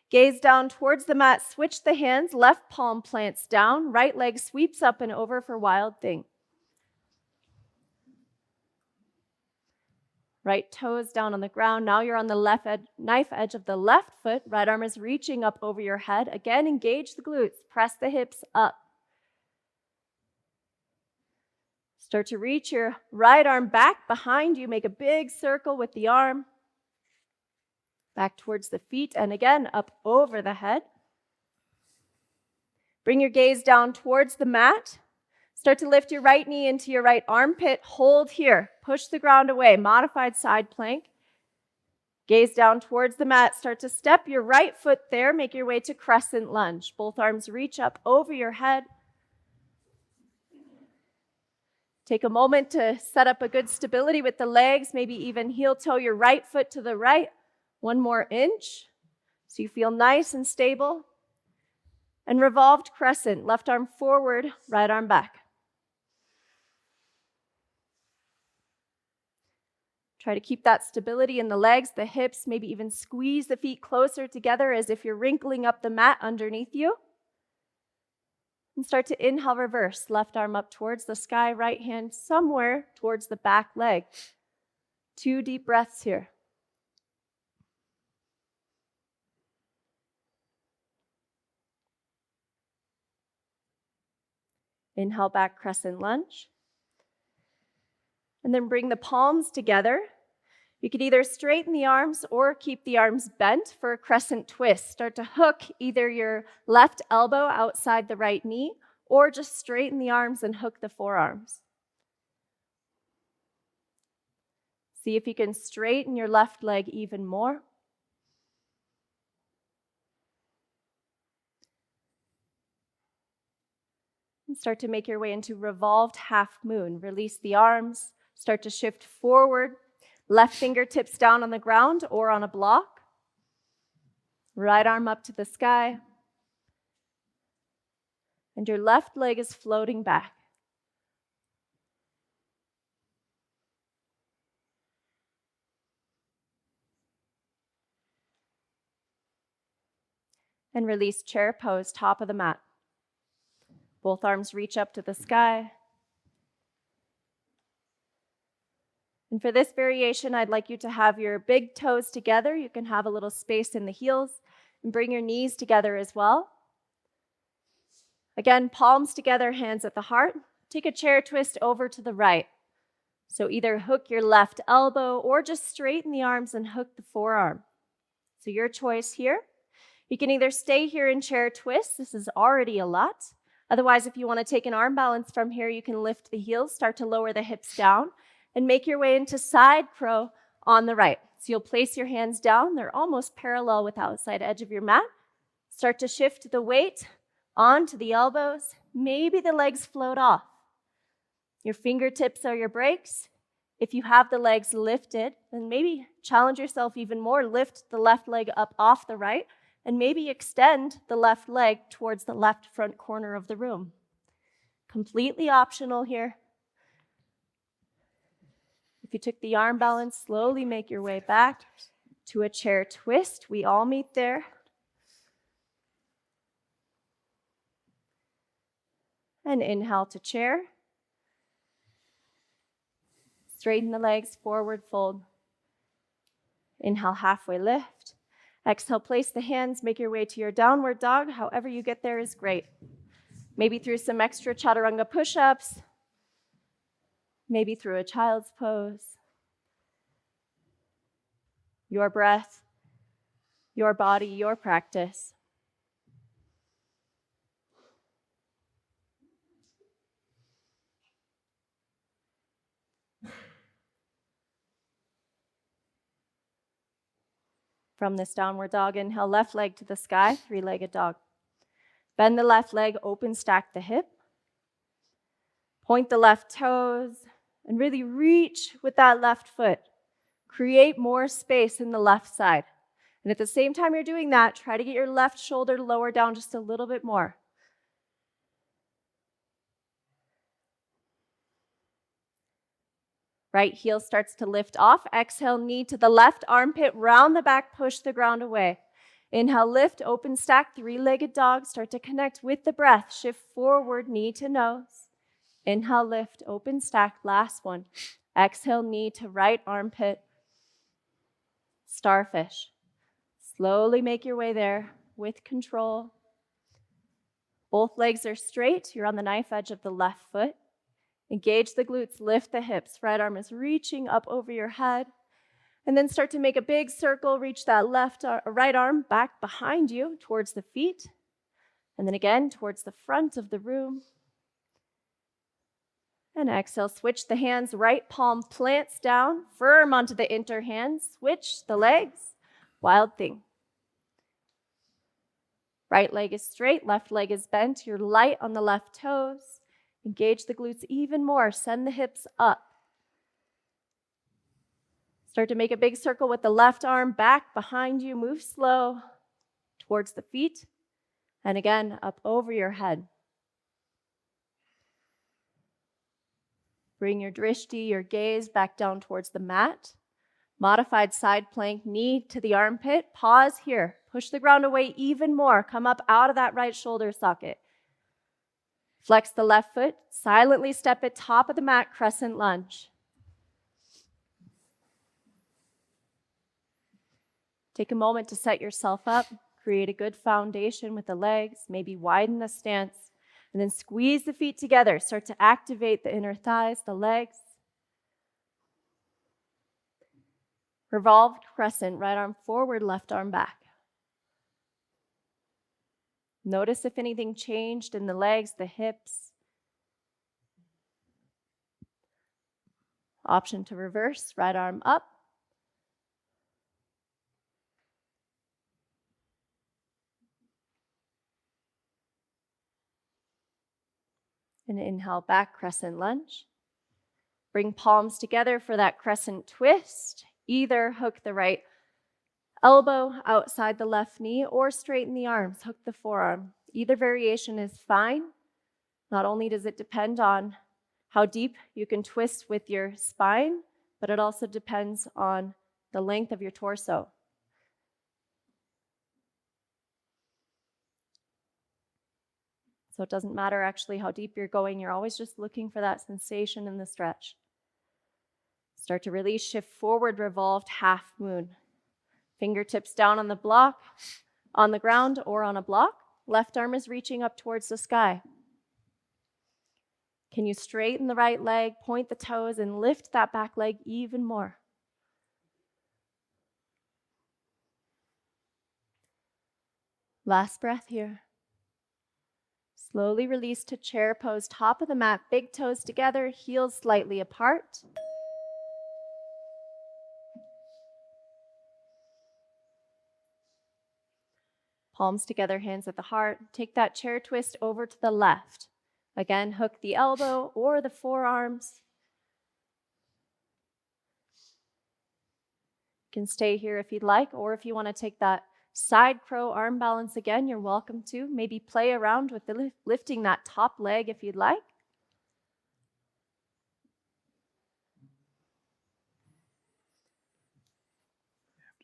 Gaze down towards the mat, switch the hands, left palm plants down, right leg sweeps up and over for wild thing. Right toes down on the ground. Now you're on the knife edge of the left foot. Right arm is reaching up over your head. Again, engage the glutes. Press the hips up. Start to reach your right arm back behind you. Make a big circle with the arm. Back towards the feet and again up over the head. Bring your gaze down towards the mat. Start to lift your right knee into your right armpit. Hold here. Push the ground away. Modified side plank. Gaze down towards the mat. Start to step your right foot there. Make your way to crescent lunge. Both arms reach up over your head. Take a moment to set up a good stability with the legs. Maybe even heel toe your right foot to the right. One more inch so you feel nice and stable. And revolved crescent. Left arm forward, right arm back. Try to keep that stability in the legs, the hips, maybe even squeeze the feet closer together as if you're wrinkling up the mat underneath you. And start to inhale, reverse. Left arm up towards the sky, right hand somewhere towards the back leg. 2 deep breaths here. Inhale, back crescent lunge. And then bring the palms together. You could either straighten the arms or keep the arms bent for a crescent twist. Start to hook either your left elbow outside the right knee or just straighten the arms and hook the forearms. See if you can straighten your left leg even more. And start to make your way into revolved half moon. Release the arms. Start to shift forward. Left fingertips down on the ground or on a block. Right arm up to the sky. And your left leg is floating back. And release chair pose, top of the mat. Both arms reach up to the sky. And for this variation, I'd like you to have your big toes together. You can have a little space in the heels and bring your knees together as well. Again, palms together, hands at the heart. Take a chair twist over to the right. So either hook your left elbow or just straighten the arms and hook the forearm. So your choice here. You can either stay here in chair twist. This is already a lot. Otherwise, if you want to take an arm balance from here, you can lift the heels, start to lower the hips down, and make your way into side crow on the right. So you'll place your hands down. They're almost parallel with the outside edge of your mat. Start to shift the weight onto the elbows. Maybe the legs float off. Your fingertips are your brakes. If you have the legs lifted, then maybe challenge yourself even more. Lift the left leg up off the right, and maybe extend the left leg towards the left front corner of the room. Completely optional here. If you took the arm balance, slowly make your way back to a chair twist. We all meet there. And inhale to chair. Straighten the legs, forward fold. Inhale, halfway lift. Exhale, place the hands, make your way to your downward dog. However you get there is great. Maybe through some extra chaturanga push-ups, maybe through a child's pose. Your breath, your body, your practice. From this downward dog, inhale, left leg to the sky, three-legged dog. Bend the left leg, open, stack the hip. Point the left toes, and really reach with that left foot. Create more space in the left side. And at the same time you're doing that, try to get your left shoulder to lower down just a little bit more. Right heel starts to lift off. Exhale, knee to the left, armpit, round the back, push the ground away. Inhale, lift, open, stack, three-legged dog. Start to connect with the breath. Shift forward, knee to nose. Inhale, lift, open, stack, last one. Exhale, knee to right armpit. Starfish. Slowly make your way there with control. Both legs are straight. You're on the knife edge of the left foot. Engage the glutes, lift the hips. Right arm is reaching up over your head. And then start to make a big circle. Reach that right arm back behind you towards the feet. And then again towards the front of the room. And exhale, switch the hands. Right palm plants down, firm onto the inner hand. Switch the legs. Wild thing. Right leg is straight, left leg is bent. You're light on the left toes. Engage the glutes even more. Send the hips up. Start to make a big circle with the left arm back behind you. Move slow towards the feet. And again, up over your head. Bring your drishti, your gaze, back down towards the mat. Modified side plank, knee to the armpit. Pause here. Push the ground away even more. Come up out of that right shoulder socket. Flex the left foot. Silently step it top of the mat, crescent lunge. Take a moment to set yourself up. Create a good foundation with the legs. Maybe widen the stance. And then squeeze the feet together. Start to activate the inner thighs, the legs. Revolved crescent, right arm forward, left arm back. Notice if anything changed in the legs, the hips. Option to reverse, right arm up. And inhale back, crescent lunge. Bring palms together for that crescent twist. Either hook the right elbow outside the left knee or straighten the arms, hook the forearm. Either variation is fine. Not only does it depend on how deep you can twist with your spine, but it also depends on the length of your torso. So it doesn't matter actually how deep you're going. You're always just looking for that sensation in the stretch. Start to release, shift forward, revolved half moon. Fingertips down on the block, on the ground or on a block. Left arm is reaching up towards the sky. Can you straighten the right leg, point the toes, and lift that back leg even more? Last breath here. Slowly release to chair pose, top of the mat, big toes together, heels slightly apart. Palms together, hands at the heart. Take that chair twist over to the left. Again, hook the elbow or the forearms. You can stay here if you'd like, or if you want to take that side crow arm balance again, you're welcome to. Maybe play around with the lifting that top leg if you'd like.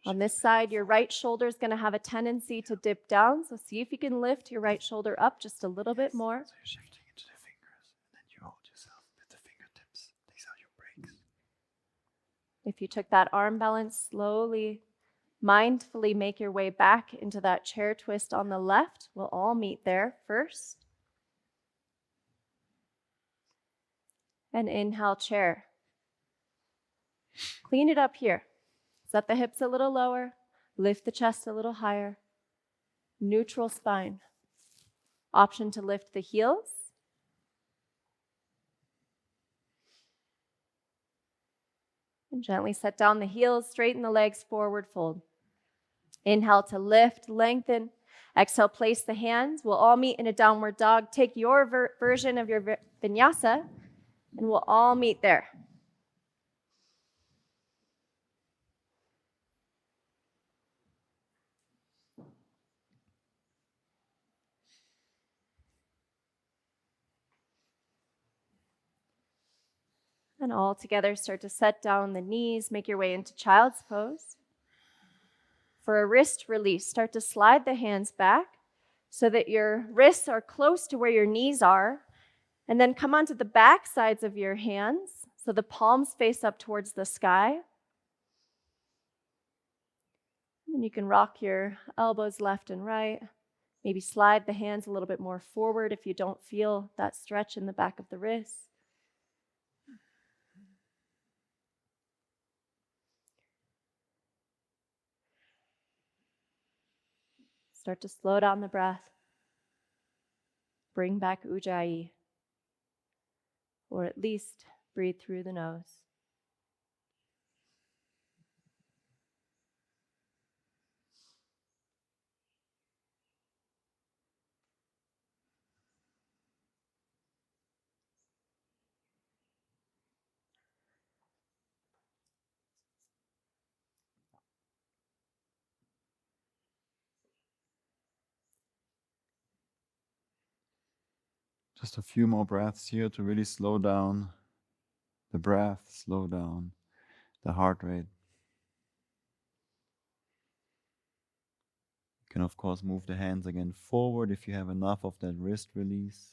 On this side, your right shoulder is going to have a tendency to dip down. So see if you can lift your right shoulder up just a little bit more. So you're shifting into the fingers, and then you hold yourself with the fingertips. These are your breaks. If you took that arm balance, slowly, mindfully make your way back into that chair twist on the left. We'll all meet there first. And inhale, chair. Clean it up here. Set the hips a little lower. Lift the chest a little higher. Neutral spine. Option to lift the heels. And gently set down the heels, straighten the legs, forward fold. Inhale to lift, lengthen. Exhale, place the hands. We'll all meet in a downward dog. Take your version of your vinyasa, and we'll all meet there. And all together, start to set down the knees. Make your way into child's pose. For a wrist release, start to slide the hands back so that your wrists are close to where your knees are. And then come onto the back sides of your hands so the palms face up towards the sky. And you can rock your elbows left and right. Maybe slide the hands a little bit more forward if you don't feel that stretch in the back of the wrists. Start to slow down the breath. Bring back Ujjayi, or at least breathe through the nose. Just a few more breaths here to really slow down the breath, slow down the heart rate. You can, of course, move the hands again forward if you have enough of that wrist release.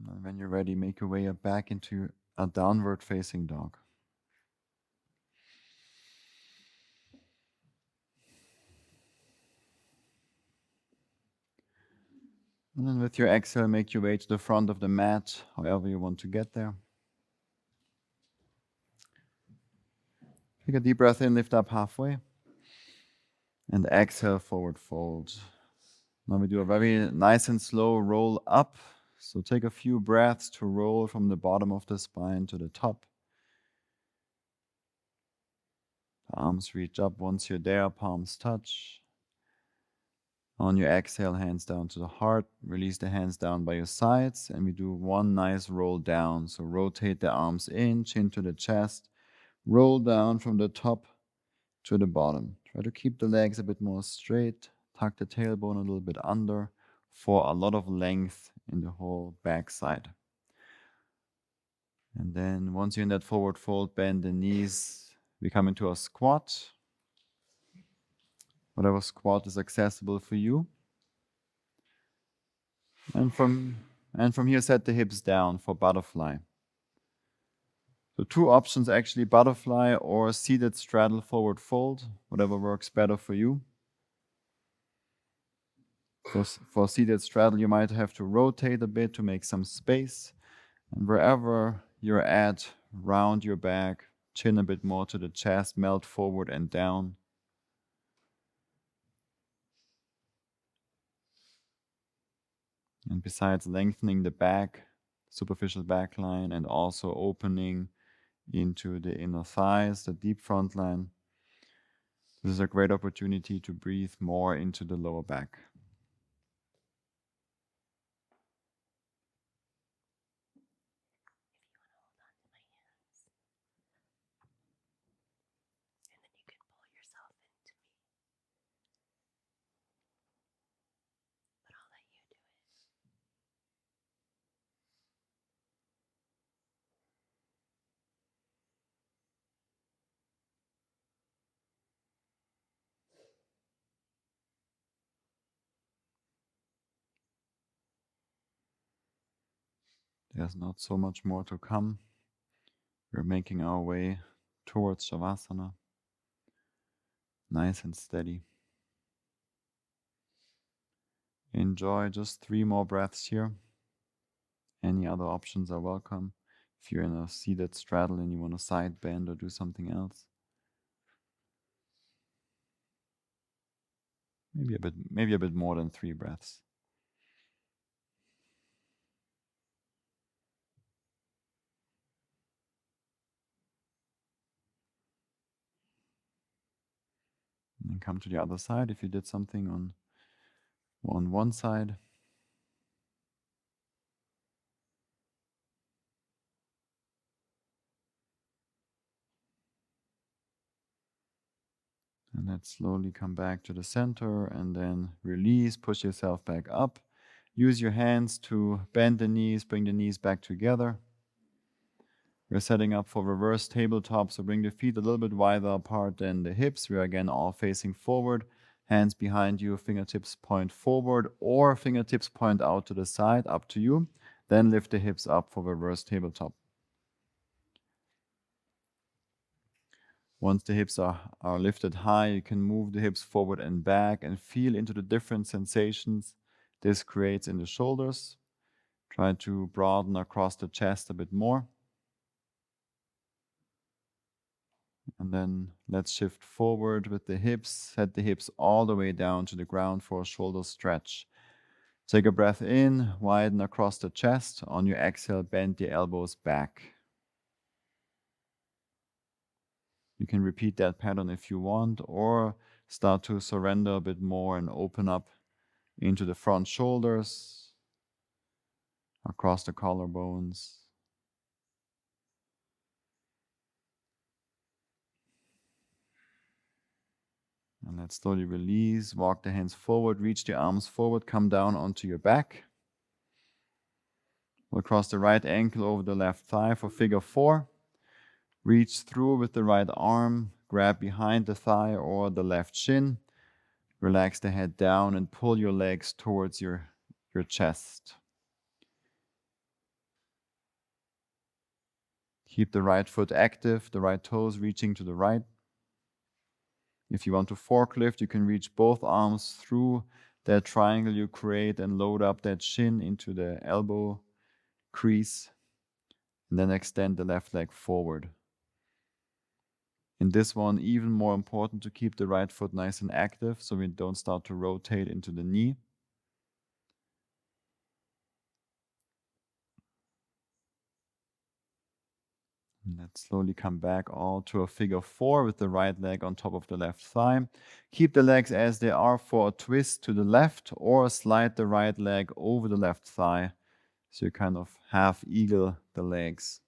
And when you're ready, make your way up back into a downward facing dog. And then with your exhale, make your way to the front of the mat, however you want to get there. Take a deep breath in, lift up halfway. And exhale, forward fold. Now we do a very nice and slow roll up. So take a few breaths to roll from the bottom of the spine to the top. The arms reach up. Once you're there, palms touch. On your exhale, hands down to the heart. Release the hands down by your sides. And we do one nice roll down. So rotate the arms in, chin to the chest. Roll down from the top to the bottom. Try to keep the legs a bit more straight. Tuck the tailbone a little bit under for a lot of length in the whole back side. And then once you're in that forward fold, bend the knees. We come into a squat. Whatever squat is accessible for you. And from here, set the hips down for butterfly. So two options actually, butterfly or seated straddle forward fold, whatever works better for you. For seated straddle, you might have to rotate a bit to make some space. And wherever you're at, round your back, chin a bit more to the chest, melt forward and down. And besides lengthening the back, superficial back line, and also opening into the inner thighs, the deep front line, this is a great opportunity to breathe more into the lower back. There's not so much more to come. We're making our way towards Shavasana. Nice and steady. Enjoy just 3 more breaths here. Any other options are welcome. If you're in a seated straddle and you want to side bend or do something else. Maybe a bit more than 3 breaths. And then come to the other side if you did something on one side. And then slowly come back to the center and then release, push yourself back up. Use your hands to bend the knees, bring the knees back together. We're setting up for reverse tabletop, so bring the feet a little bit wider apart than the hips. We are again all facing forward. Hands behind you, fingertips point forward or fingertips point out to the side, up to you. Then lift the hips up for reverse tabletop. Once the hips are lifted high, you can move the hips forward and back and feel into the different sensations this creates in the shoulders. Try to broaden across the chest a bit more. And then let's shift forward with the hips. Set the hips all the way down to the ground for a shoulder stretch. Take a breath in, widen across the chest. On your exhale, bend the elbows back. You can repeat that pattern if you want, or start to surrender a bit more and open up into the front shoulders, across the collarbones. And let's slowly release. Walk the hands forward, reach the arms forward, come down onto your back. We'll cross the right ankle over the left thigh for figure 4. Reach through with the right arm, grab behind the thigh or the left shin. Relax the head down and pull your legs towards your chest. Keep the right foot active, the right toes reaching to the right. If you want to forklift, you can reach both arms through that triangle you create and load up that shin into the elbow crease. And then extend the left leg forward. In this one, even more important to keep the right foot nice and active so we don't start to rotate into the knee. And let's slowly come back all to a figure 4 with the right leg on top of the left thigh. Keep the legs as they are for a twist to the left or slide the right leg over the left thigh. So you kind of half eagle the legs.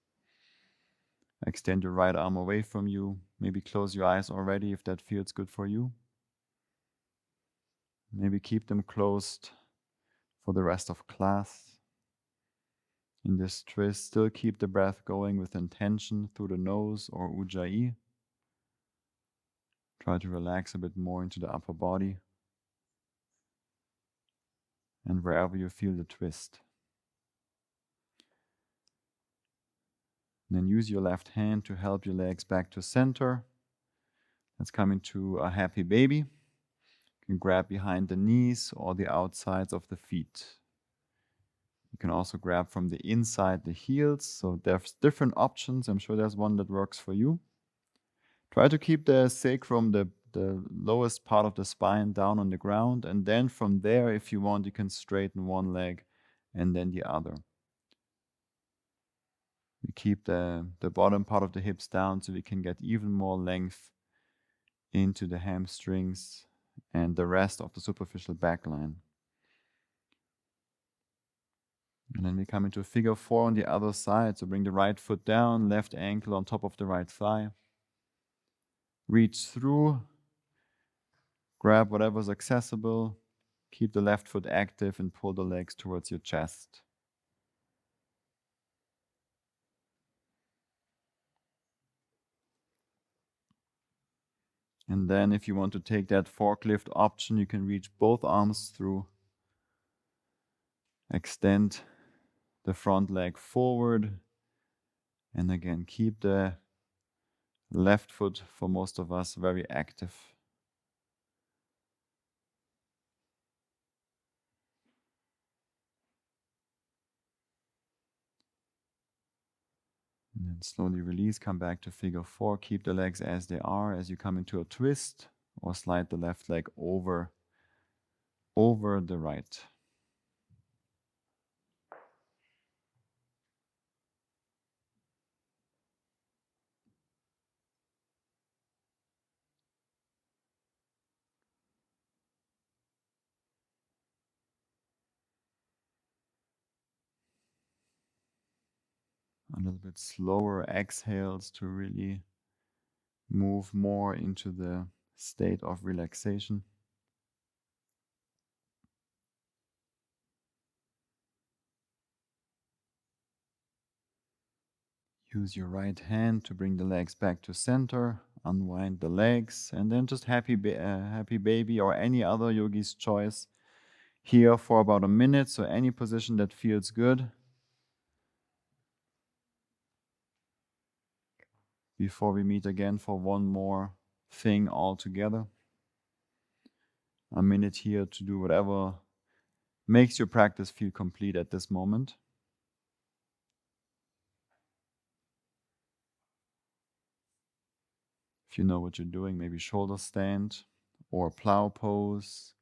Extend your right arm away from you. Maybe close your eyes already if that feels good for you. Maybe keep them closed for the rest of class. In this twist, still keep the breath going with intention through the nose or ujjayi. Try to relax a bit more into the upper body and wherever you feel the twist. And then use your left hand to help your legs back to center. Let's come into a happy baby. You can grab behind the knees or the outsides of the feet. You can also grab from the inside the heels. So there's different options. I'm sure there's one that works for you. Try to keep the sacrum, the lowest part of the spine, down on the ground. And then from there, if you want, you can straighten one leg and then the other. We keep the bottom part of the hips down so we can get even more length into the hamstrings and the rest of the superficial back line. And then we come into figure 4 on the other side. So bring the right foot down, left ankle on top of the right thigh. Reach through, grab whatever's accessible, keep the left foot active and pull the legs towards your chest. And then if you want to take that forklift option, you can reach both arms through. Extend the front leg forward. And again, keep the left foot, for most of us, very active. And then slowly release, come back to figure 4. Keep the legs as they are as you come into a twist, or slide the left leg over the right. A little bit slower exhales to really move more into the state of relaxation. Use your right hand to bring the legs back to center, unwind the legs, and then just happy baby or any other yogi's choice here for about a minute, so any position that feels good before we meet again for one more thing all together. A minute here to do whatever makes your practice feel complete at this moment. If you know what you're doing, maybe shoulder stand or plow pose,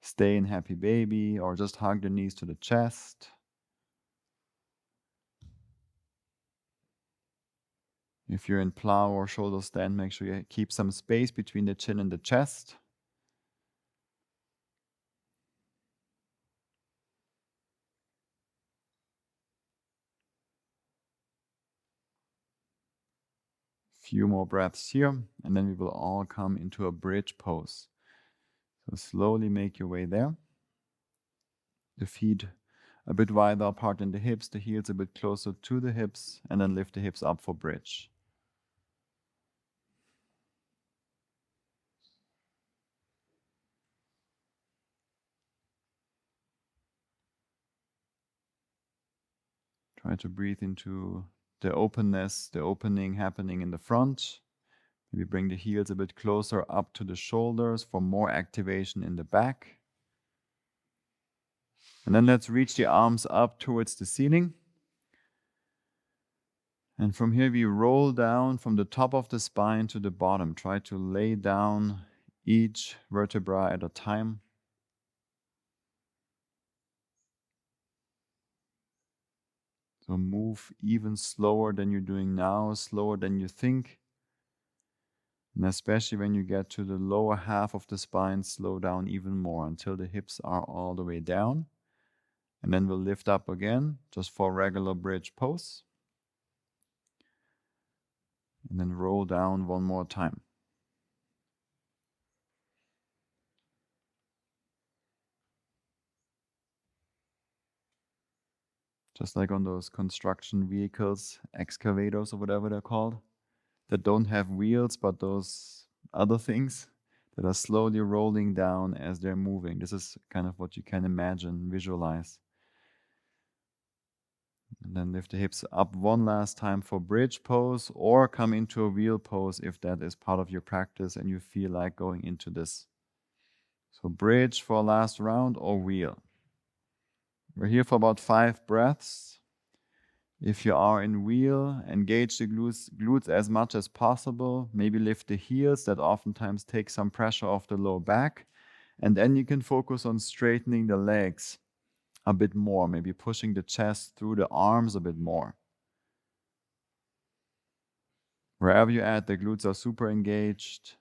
stay in happy baby, or just hug the knees to the chest. If you're in plow or shoulder stand, make sure you keep some space between the chin and the chest. Few more breaths here, and then we will all come into a bridge pose. So slowly make your way there. The feet a bit wider apart than the hips, the heels a bit closer to the hips, and then lift the hips up for bridge. Try to breathe into the openness, the opening happening in the front. Maybe bring the heels a bit closer up to the shoulders for more activation in the back. And then let's reach the arms up towards the ceiling. And from here we roll down from the top of the spine to the bottom. Try to lay down each vertebra at a time. So move even slower than you're doing now, slower than you think. And especially when you get to the lower half of the spine, slow down even more until the hips are all the way down. And then we'll lift up again, just for regular bridge pose. And then roll down one more time. Just like on those construction vehicles, excavators or whatever they're called, that don't have wheels, but those other things that are slowly rolling down as they're moving. This is kind of what you can imagine, visualize. And then lift the hips up one last time for bridge pose, or come into a wheel pose if that is part of your practice and you feel like going into this. So bridge for a last round or wheel. We're here for about 5 breaths. If you are in wheel, engage the glutes as much as possible. Maybe lift the heels, that oftentimes take some pressure off the low back. And then you can focus on straightening the legs a bit more, maybe pushing the chest through the arms a bit more. Wherever you're at, the glutes are super engaged.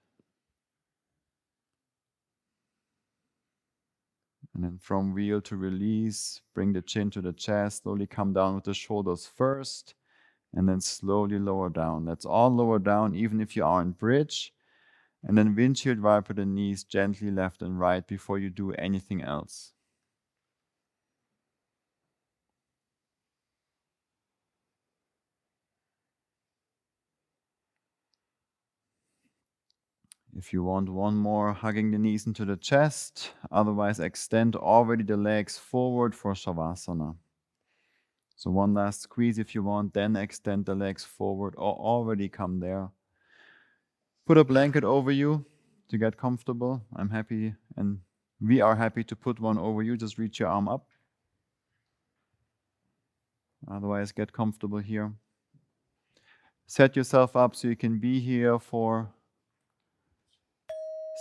And then from wheel to release, bring the chin to the chest, slowly come down with the shoulders first, and then slowly lower down. Let's all lower down, even if you are in bridge. And then windshield wiper the knees gently left and right before you do anything else. If you want one more, hugging the knees into the chest. Otherwise, extend already the legs forward for Shavasana. So one last squeeze if you want, then extend the legs forward or already come there. Put a blanket over you to get comfortable. I'm happy and we are happy to put one over you. Just reach your arm up. Otherwise, get comfortable here. Set yourself up so you can be here for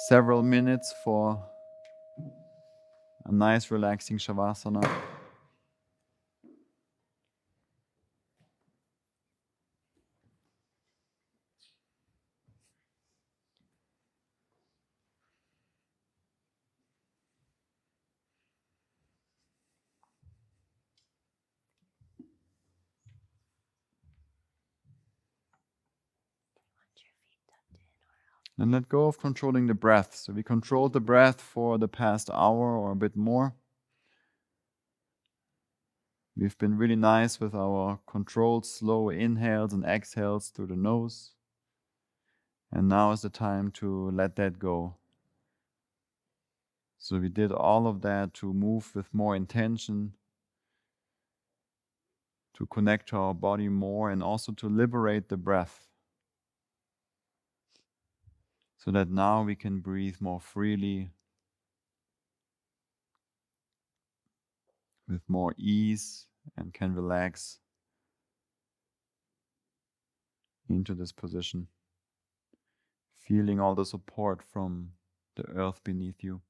several minutes for a nice relaxing shavasana. And let go of controlling the breath. So we controlled the breath for the past hour or a bit more. We've been really nice with our controlled slow inhales and exhales through the nose. And now is the time to let that go. So we did all of that to move with more intention, to connect to our body more, and also to liberate the breath. So that now we can breathe more freely, with more ease, and can relax into this position, feeling all the support from the earth beneath you.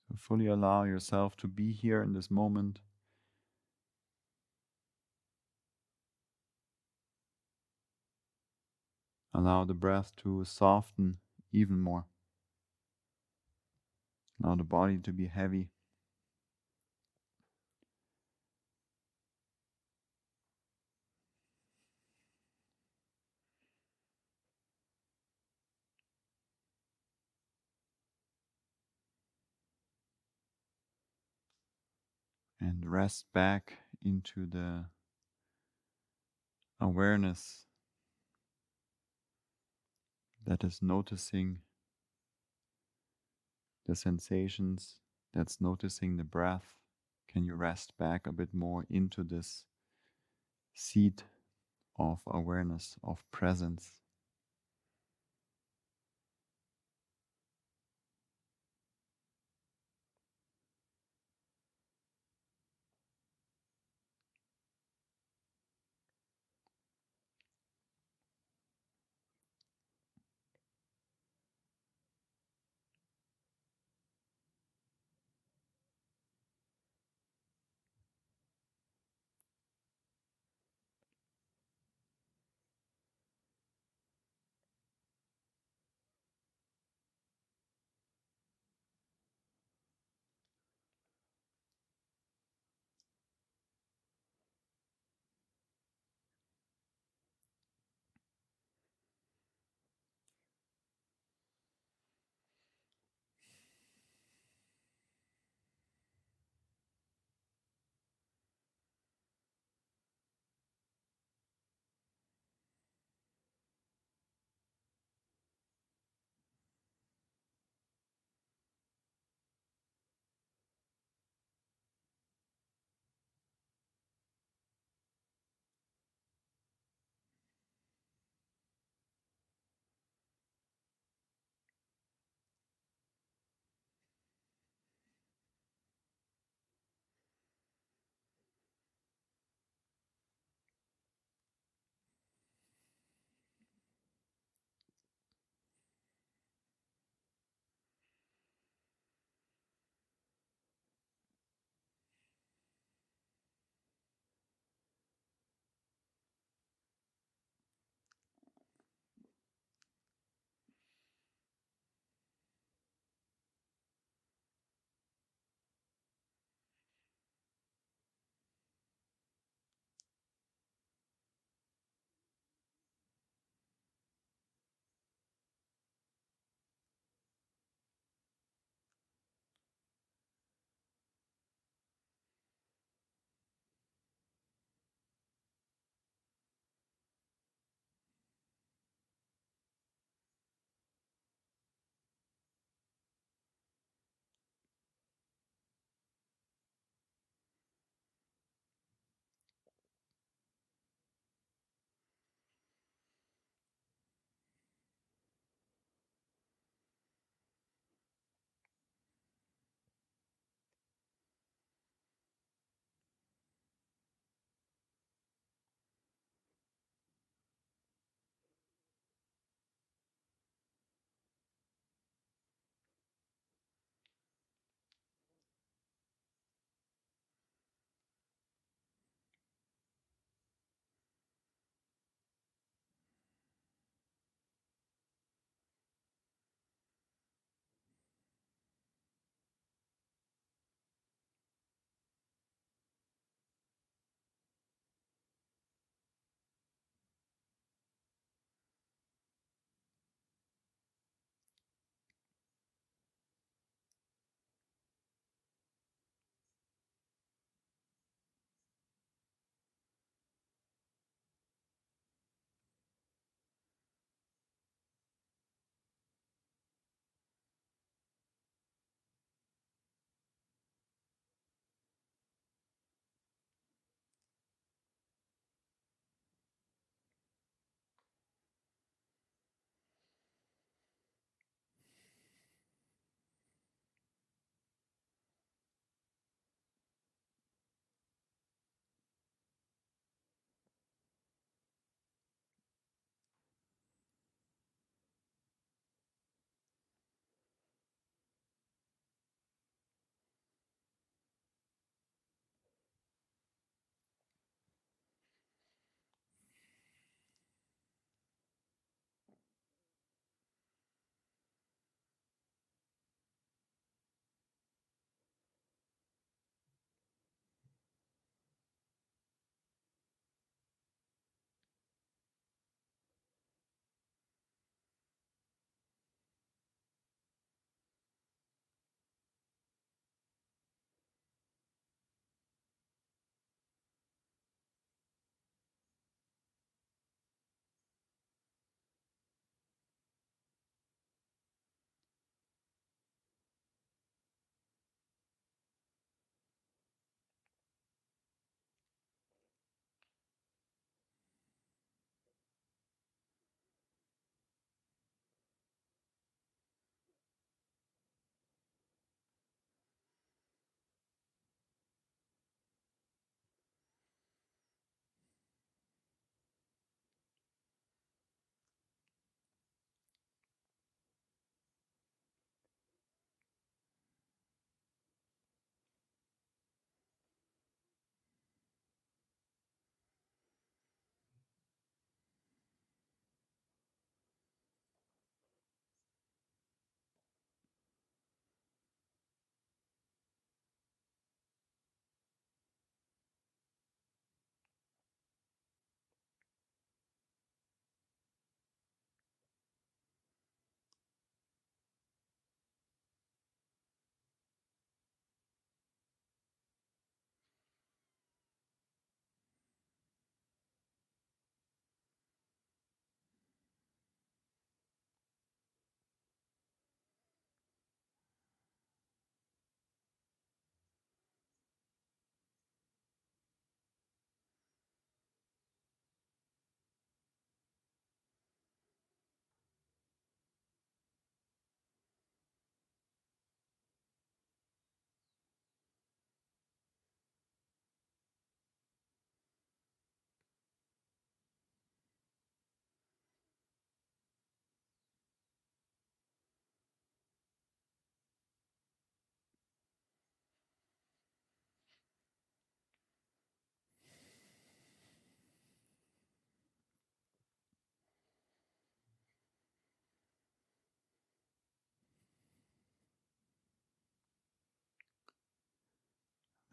So fully allow yourself to be here in this moment. Allow the breath to soften even more. Allow the body to be heavy. And rest back into the awareness that is noticing the sensations, that's noticing the breath. Can you rest back a bit more into this seat of awareness, of presence?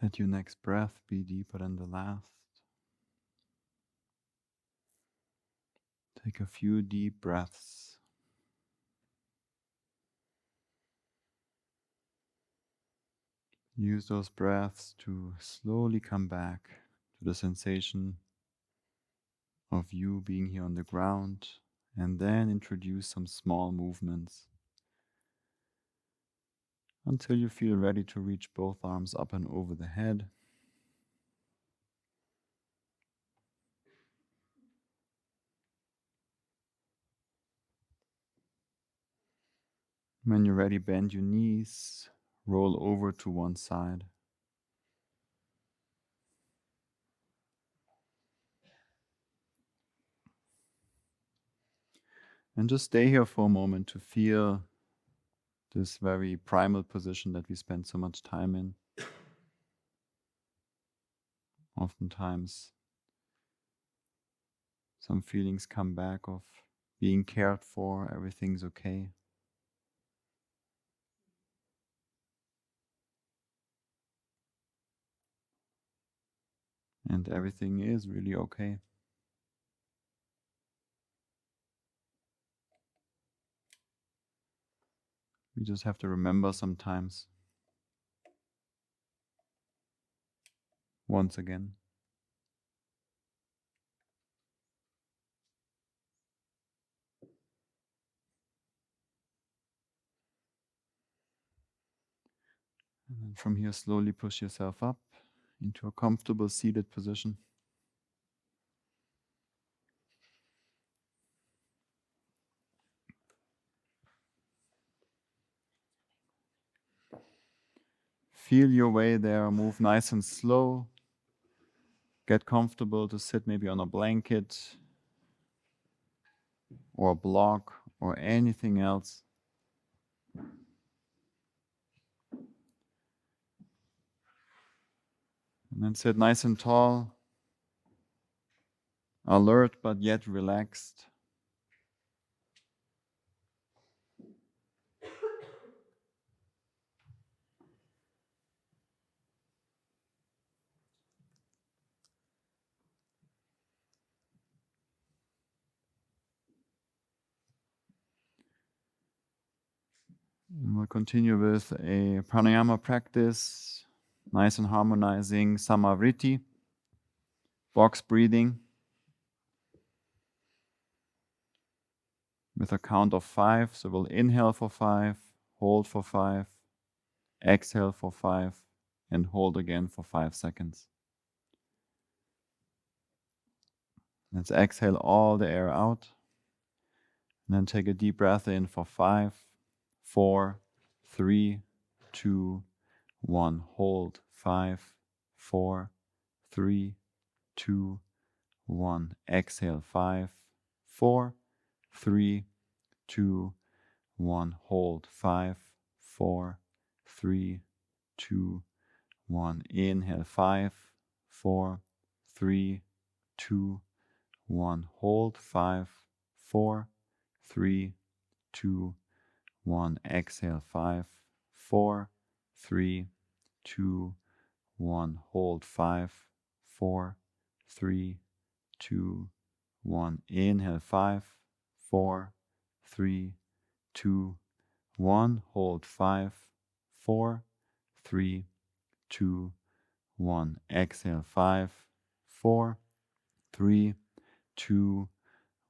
Let your next breath be deeper than the last. Take a few deep breaths. Use those breaths to slowly come back to the sensation of you being here on the ground, and then introduce some small movements until you feel ready to reach both arms up and over the head. When you're ready, bend your knees, roll over to one side. And just stay here for a moment to feel this very primal position that we spend so much time in. Oftentimes, some feelings come back of being cared for, everything's okay. And everything is really okay. We just have to remember sometimes, once again. And then from here, slowly push yourself up into a comfortable seated position. Feel your way there, move nice and slow. Get comfortable to sit maybe on a blanket or a block or anything else. And then sit nice and tall, alert but yet relaxed. And we'll continue with a pranayama practice, nice and harmonizing samavriti, box breathing, with a count of 5. So we'll inhale for 5, hold for 5, exhale for 5, and hold again for 5 seconds. Let's exhale all the air out. And then take a deep breath in for 5, 4, 3, 2, 1. Hold 5, 4, 3, 2, 1. Exhale 5, 4, 3, 2, 1. Hold 5, 4, 3, 2, 1. Inhale 5, 4, 3, 2, 1. Hold 5, 4, 3, 2, 1. Exhale 5, 4, 3, 2, 1. Hold 5, 4, 3, 2, 1. Inhale 5, 4, 3, 2, 1. Hold 5, 4, 3, 2, 1. Exhale 5, 4, 3, 2,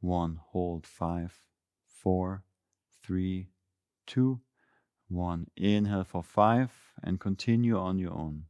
1. Hold 5, 4, 3, 2, 1. Inhale for 5 and continue on your own.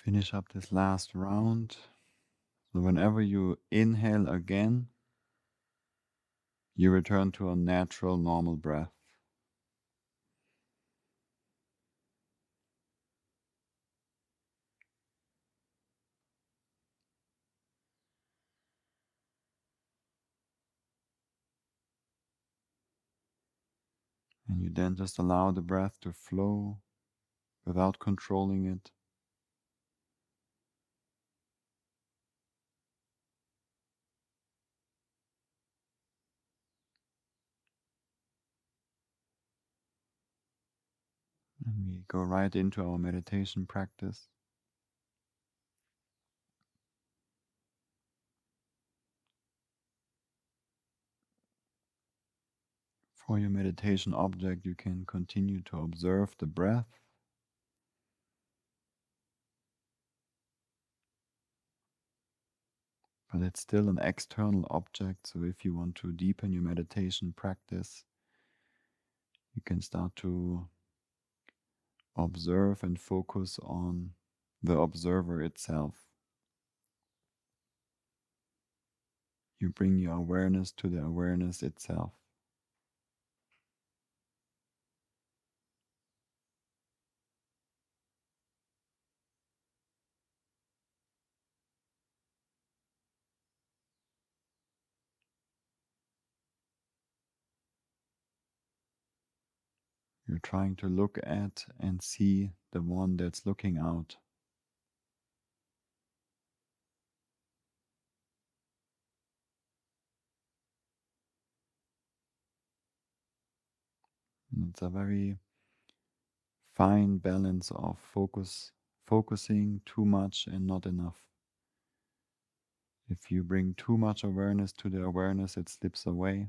Finish up this last round. So whenever you inhale again, you return to a natural, normal breath. And you then just allow the breath to flow without controlling it. And we go right into our meditation practice. For your meditation object, you can continue to observe the breath. But it's still an external object, so if you want to deepen your meditation practice, you can start to observe and focus on the observer itself. You bring your awareness to the awareness itself. You're trying to look at and see the one that's looking out. And it's a very fine balance of focusing too much and not enough. If you bring too much awareness to the awareness, it slips away.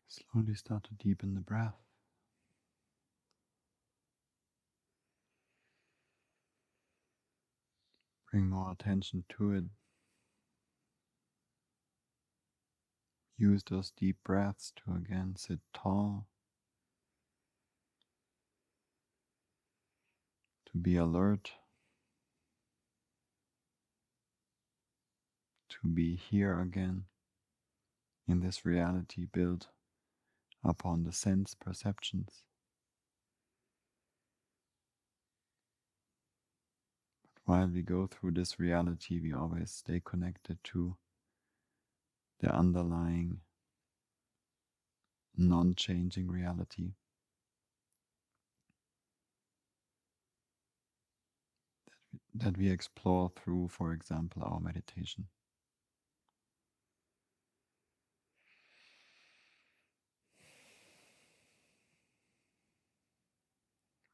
Slowly start to deepen the breath. Bring more attention to it. Use those deep breaths to again sit tall, to be alert, to be here again in this reality built upon the sense perceptions. But while we go through this reality, we always stay connected to the underlying non-changing reality that we explore through, for example, our meditation.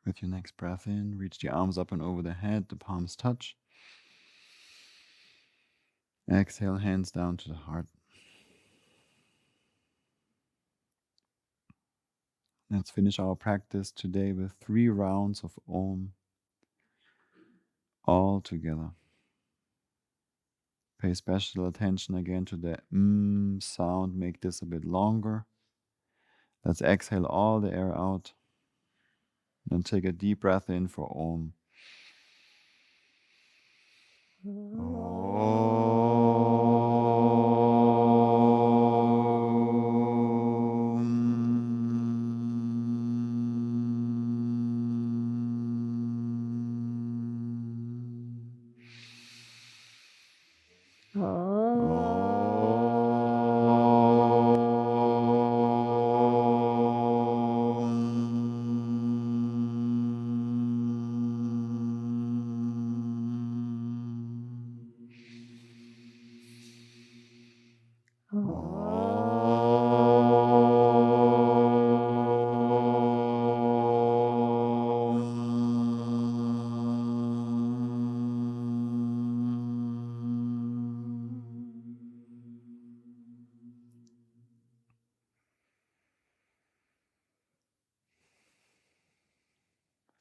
With your next breath in, reach the arms up and over the head, the palms touch. Exhale, hands down to the heart. Let's finish our practice today with 3 rounds of Om all together. Pay special attention again to the sound. Make this a bit longer. Let's exhale all the air out. Then take a deep breath in for Om.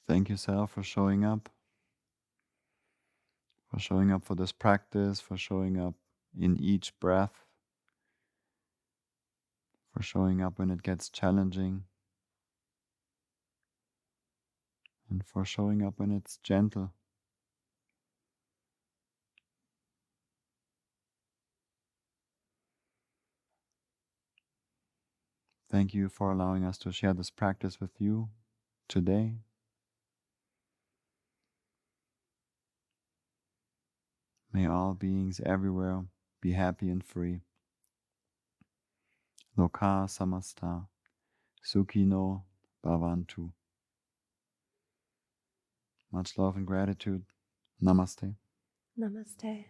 Thank yourself for showing up for this practice, for showing up in each breath, for showing up when it gets challenging, and for showing up when it's gentle. Thank you for allowing us to share this practice with you today. May all beings everywhere be happy and free. Loka samasta sukhino bhavantu. Much love and gratitude. Namaste. Namaste.